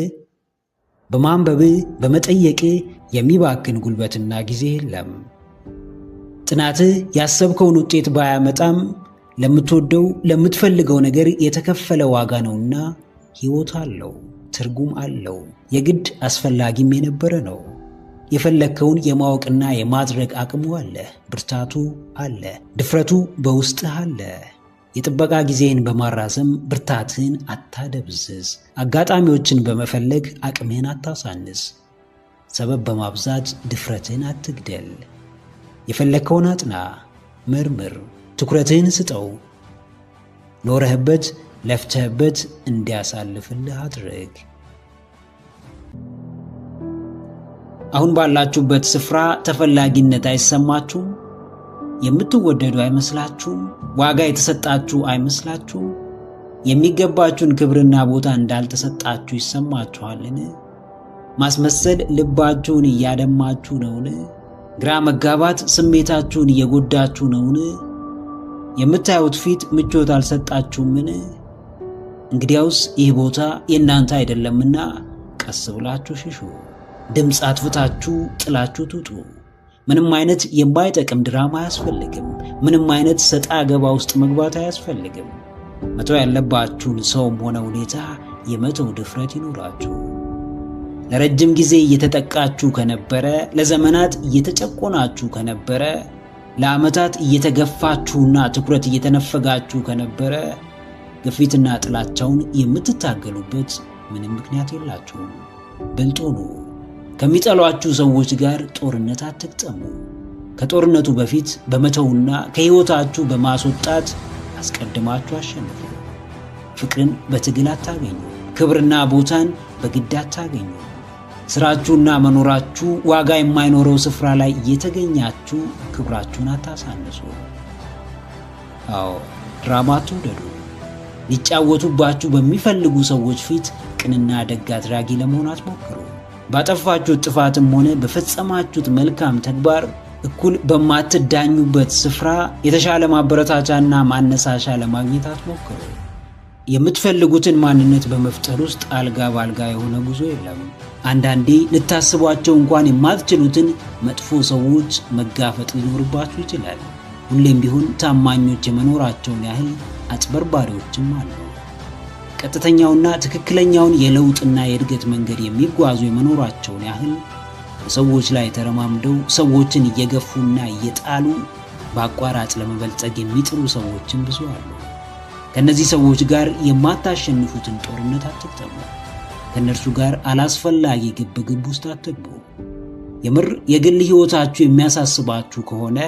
በማንበብ በመጠየቅ የሚባክን ጉልበትና ጊዜ የለም። ጥናትህ ያሰብከውን ውጤት ባያመጣም ለምትወደው ለምትፈልገው ነገር የተከፈለ ዋጋ ነውና ሕይወት አለው፣ ትርጉም አለው፣ የግድ አስፈላጊም የነበረ ነው። የፈለግከውን የማወቅና የማድረግ አቅሙ አለ፣ ብርታቱ አለ፣ ድፍረቱ በውስጥህ አለ። የጥበቃ ጊዜህን በማራዘም ብርታትህን አታደብዝዝ። አጋጣሚዎችን በመፈለግ አቅምህን አታሳንስ። ሰበብ በማብዛት ድፍረትህን አትግደል። የፈለግከውን አጥና፣ መርምር፣ ትኩረትህን ስጠው። ኖረህበት ለፍተህበት እንዲያሳልፍልህ አድርግ። አሁን ባላችሁበት ስፍራ ተፈላጊነት አይሰማችሁም? የምትወደዱ አይመስላችሁም? ዋጋ የተሰጣችሁ አይመስላችሁም? የሚገባችሁን ክብርና ቦታ እንዳልተሰጣችሁ ይሰማችኋልን? ማስመሰል ልባችሁን እያደማችሁ ነውን? ግራ መጋባት ስሜታችሁን እየጎዳችሁ ነውን? የምታዩት ፊት ምቾት አልሰጣችሁምን? እንግዲያውስ ይህ ቦታ የእናንተ አይደለምና ቀስ ብላችሁ ሽሹ። ድምፅ አጥፍታችሁ ጥላችሁ ትውጡ። ምንም አይነት የማይጠቅም ድራማ አያስፈልግም። ምንም አይነት ሰጣ ገባ ውስጥ መግባት አያስፈልግም። መተው ያለባችሁን ሰውም ሆነ ሁኔታ የመተው ድፍረት ይኖራችሁ። ለረጅም ጊዜ እየተጠቃችሁ ከነበረ፣ ለዘመናት እየተጨቆናችሁ ከነበረ፣ ለዓመታት እየተገፋችሁና ትኩረት እየተነፈጋችሁ ከነበረ ግፊትና ጥላቻውን የምትታገሉበት ምንም ምክንያት የላችሁም። ብልጥ ሁኑ። ከሚጠሏችሁ ሰዎች ጋር ጦርነት አትግጠሙ። ከጦርነቱ በፊት በመተውና ከሕይወታችሁ በማስወጣት አስቀድማችሁ አሸንፉ። ፍቅርን በትግል አታገኙ። ክብርና ቦታን በግድ አታገኙ። ሥራችሁና መኖራችሁ ዋጋ የማይኖረው ስፍራ ላይ እየተገኛችሁ ክብራችሁን አታሳንሱ። አዎ ድራማ አትውደዱ። ሊጫወቱባችሁ በሚፈልጉ ሰዎች ፊት ቅንና ደግ አድራጊ ለመሆን አትሞክሩ። ባጠፋችሁት ጥፋትም ሆነ በፈጸማችሁት መልካም ተግባር እኩል በማትዳኙበት ስፍራ የተሻለ ማበረታቻና ማነሳሻ ለማግኘት አትሞክሩ። የምትፈልጉትን ማንነት በመፍጠር ውስጥ አልጋ ባልጋ የሆነ ጉዞ የለም። አንዳንዴ ልታስቧቸው እንኳን የማትችሉትን መጥፎ ሰዎች መጋፈጥ ሊኖርባችሁ ይችላል። ሁሌም ቢሆን ታማኞች የመኖራቸውን ያህል አጭበርባሪዎችም አሉ። ቀጥተኛውና ትክክለኛውን የለውጥና የእድገት መንገድ የሚጓዙ የመኖራቸውን ያህል በሰዎች ላይ ተረማምደው ሰዎችን እየገፉና እየጣሉ በአቋራጭ ለመበልጸግ የሚጥሩ ሰዎችን ብዙ አሉ። ከነዚህ ሰዎች ጋር የማታሸንፉትን ጦርነት አትግጠሙ። ከእነርሱ ጋር አላስፈላጊ ግብግብ ውስጥ አትግቡ። የምር የግል ሕይወታችሁ የሚያሳስባችሁ ከሆነ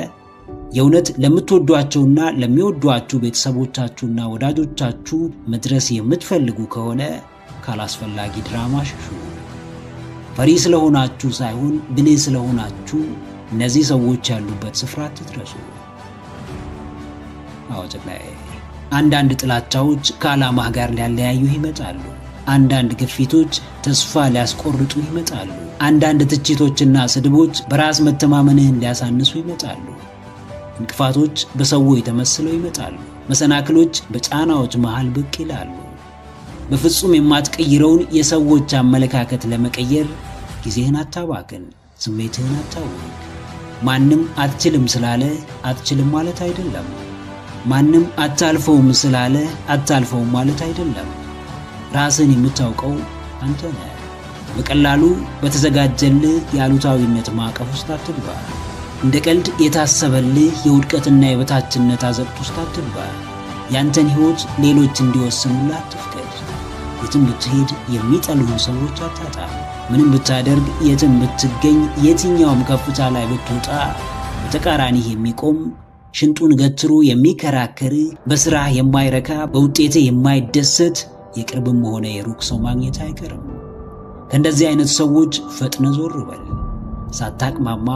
የእውነት ለምትወዷቸውና ለሚወዷችሁ ቤተሰቦቻችሁና ወዳጆቻችሁ መድረስ የምትፈልጉ ከሆነ ካላስፈላጊ ድራማ ሽሹ። ፈሪ ስለሆናችሁ ሳይሆን ብልህ ስለሆናችሁ እነዚህ ሰዎች ያሉበት ስፍራ አትድረሱ። አዎ ጀግናዬ፣ አንዳንድ ጥላቻዎች ከዓላማህ ጋር ሊያለያዩ ይመጣሉ። አንዳንድ ግፊቶች ተስፋ ሊያስቆርጡ ይመጣሉ። አንዳንድ ትችቶችና ስድቦች በራስ መተማመንህን ሊያሳንሱ ይመጣሉ። እንቅፋቶች በሰዎች ተመስለው ይመጣሉ። መሰናክሎች በጫናዎች መሃል ብቅ ይላሉ። በፍጹም የማትቀይረውን የሰዎች አመለካከት ለመቀየር ጊዜህን አታባክን፣ ስሜትህን አታውቅ። ማንም አትችልም ስላለ አትችልም ማለት አይደለም። ማንም አታልፈውም ስላለ አታልፈውም ማለት አይደለም። ራስን የምታውቀው አንተ ነህ። በቀላሉ በተዘጋጀልህ የአሉታዊነት ማዕቀፍ ውስጥ አትግባ። እንደ ቀልድ የታሰበልህ የውድቀትና የበታችነት አዘቅት ውስጥ አትግባ። ያንተን ሕይወት ሌሎች እንዲወስኑልህ አትፍቀድ። የትም ብትሄድ የሚጠሉን ሰዎች አታጣም። ምንም ብታደርግ፣ የትም ብትገኝ፣ የትኛውም ከፍታ ላይ ብትወጣ በተቃራኒህ የሚቆም ሽንጡን ገትሮ የሚከራከር፣ በስራህ የማይረካ፣ በውጤትህ የማይደሰት የቅርብም ሆነ የሩቅ ሰው ማግኘት አይቀርም። ከእንደዚህ አይነት ሰዎች ፈጥነ ዞር በል። ሳታቅማማ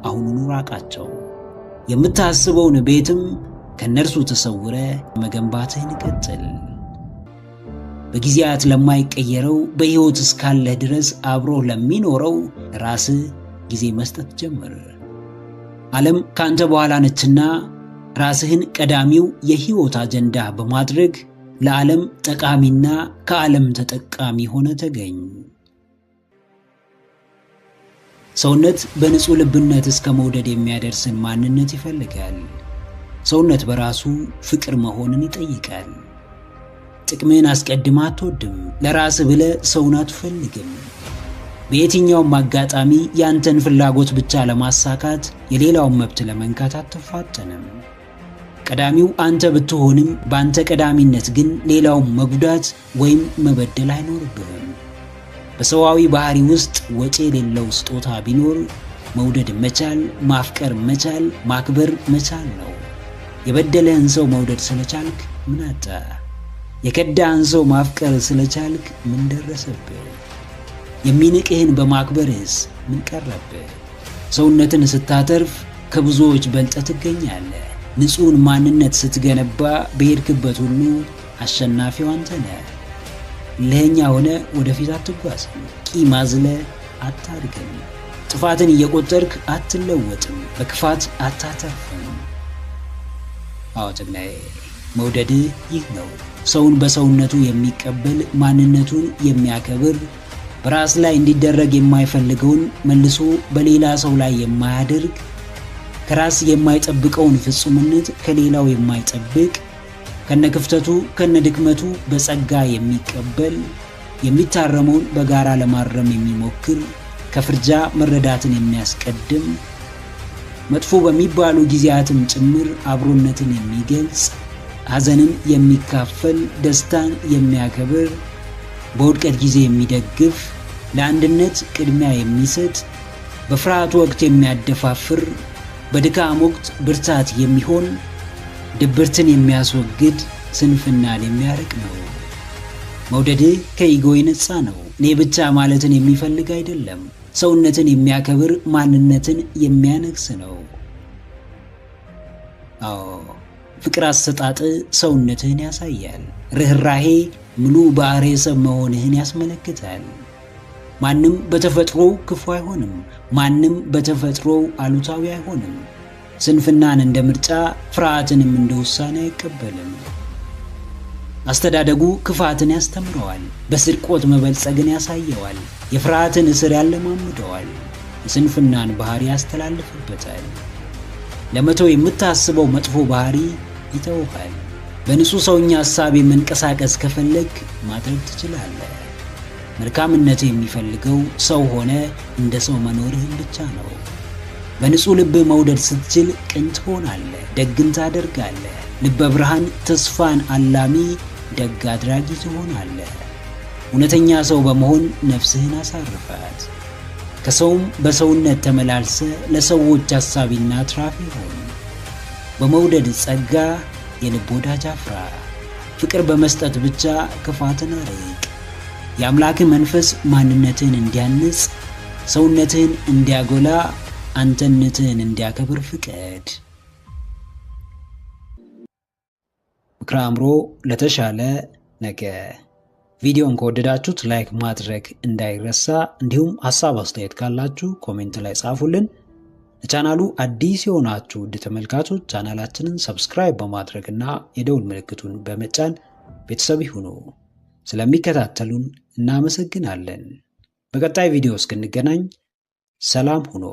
አሁኑኑ ራቃቸው። የምታስበውን ቤትም ከነርሱ ተሰውረ መገንባትህን ቀጥል። በጊዜያት ለማይቀየረው በሕይወት እስካለህ ድረስ አብሮ ለሚኖረው ራስህ ጊዜ መስጠት ጀምር። ዓለም ካንተ በኋላ ነችና ራስህን ቀዳሚው የሕይወት አጀንዳ በማድረግ ለዓለም ጠቃሚና ከዓለም ተጠቃሚ ሆነ ተገኝ። ሰውነት በንጹህ ልብነት እስከ መውደድ የሚያደርስን ማንነት ይፈልጋል። ሰውነት በራሱ ፍቅር መሆንን ይጠይቃል። ጥቅምን አስቀድማ አትወድም። ለራስህ ብለህ ሰውን አትፈልግም። በየትኛውም አጋጣሚ ያንተን ፍላጎት ብቻ ለማሳካት የሌላውን መብት ለመንካት አትፋጠንም። ቀዳሚው አንተ ብትሆንም በአንተ ቀዳሚነት ግን ሌላውን መጉዳት ወይም መበደል አይኖርብህም። በሰዋዊ ባህሪ ውስጥ ወጪ የሌለው ስጦታ ቢኖር መውደድ መቻል፣ ማፍቀር መቻል፣ ማክበር መቻል ነው። የበደለህን ሰው መውደድ ስለቻልክ ምን አጣ? የከዳህን ሰው ማፍቀር ስለቻልክ ምን ደረሰብህ? የሚንቅህን በማክበርህስ ምን ቀረብህ? ሰውነትን ስታተርፍ ከብዙዎች በልጠህ ትገኛለህ። ንጹሕን ማንነት ስትገነባ በሄድክበት ሁሉ አሸናፊው አንተ ነህ። ለኛ ሆነ ወደፊት አትጓዝም። ቂም አዝለህ አታድግም። ጥፋትን እየቆጠርክ አትለወጥም። በክፋት አታተርፍም። አዎ ጀግናዬ፣ መውደድህ ይህ ነው። ሰውን በሰውነቱ የሚቀበል፣ ማንነቱን የሚያከብር፣ በራስ ላይ እንዲደረግ የማይፈልገውን መልሶ በሌላ ሰው ላይ የማያደርግ፣ ከራስ የማይጠብቀውን ፍጹምነት ከሌላው የማይጠብቅ፣ ከነክፍተቱ ከነድክመቱ በጸጋ የሚቀበል፣ የሚታረመውን በጋራ ለማረም የሚሞክር፣ ከፍርጃ መረዳትን የሚያስቀድም፣ መጥፎ በሚባሉ ጊዜያትም ጭምር አብሮነትን የሚገልጽ፣ ሐዘንን የሚካፈል፣ ደስታን የሚያከብር፣ በውድቀት ጊዜ የሚደግፍ፣ ለአንድነት ቅድሚያ የሚሰጥ፣ በፍርሃት ወቅት የሚያደፋፍር፣ በድካም ወቅት ብርታት የሚሆን፣ ድብርትን የሚያስወግድ፣ ስንፍናን የሚያርቅ ነው። መውደድህ ከኢጎ የነጻ ነው። እኔ ብቻ ማለትን የሚፈልግ አይደለም። ሰውነትን የሚያከብር፣ ማንነትን የሚያነግስ ነው። አዎ ፍቅር አሰጣጥ ሰውነትህን ያሳያል። ርኅራሄ ሙሉ ባሕረ ሰብ መሆንህን ያስመለክታል። ማንም በተፈጥሮ ክፉ አይሆንም። ማንም በተፈጥሮ አሉታዊ አይሆንም። ስንፍናን እንደ ምርጫ፣ ፍርሃትንም እንደ ውሳኔ አይቀበልም። አስተዳደጉ ክፋትን ያስተምረዋል። በስርቆት መበልጸግን ያሳየዋል። የፍርሃትን እስር ያለማምደዋል። የስንፍናን ባህሪ ያስተላልፍበታል። ለመተው የምታስበው መጥፎ ባህሪ ይተውሃል። በንጹህ ሰውኛ ሐሳብ መንቀሳቀስ ከፈለግ ማድረግ ትችላለህ። መልካምነት የሚፈልገው ሰው ሆነ እንደ ሰው መኖርህን ብቻ ነው። በንጹህ ልብ መውደድ ስትችል ቅን ትሆናለህ፣ ደግን ታደርጋለህ። ልበ ብርሃን፣ ተስፋን አላሚ፣ ደግ አድራጊ ትሆናለህ። እውነተኛ ሰው በመሆን ነፍስህን አሳርፋት። ከሰውም በሰውነት ተመላልሰ ለሰዎች አሳቢና አትራፊ ሆን። በመውደድ ጸጋ የልብ ወዳጅ አፍራ። ፍቅር በመስጠት ብቻ ክፋትን አርቅ። የአምላክ መንፈስ ማንነትህን እንዲያንጽ፣ ሰውነትህን እንዲያጎላ፣ አንተነትህን እንዲያከብር ፍቀድ። ምክረ አእምሮ ለተሻለ ነገ። ቪዲዮን ከወደዳችሁት ላይክ ማድረግ እንዳይረሳ፣ እንዲሁም ሐሳብ አስተያየት ካላችሁ ኮሜንት ላይ ጻፉልን። ለቻናሉ አዲስ የሆናችሁ ውድ ተመልካቾች ቻናላችንን ሰብስክራይብ በማድረግና የደውል ምልክቱን በመጫን ቤተሰብ ይሁኑ። ስለሚከታተሉን እናመሰግናለን። በቀጣይ ቪዲዮ እስክንገናኝ ሰላም ሁኑ።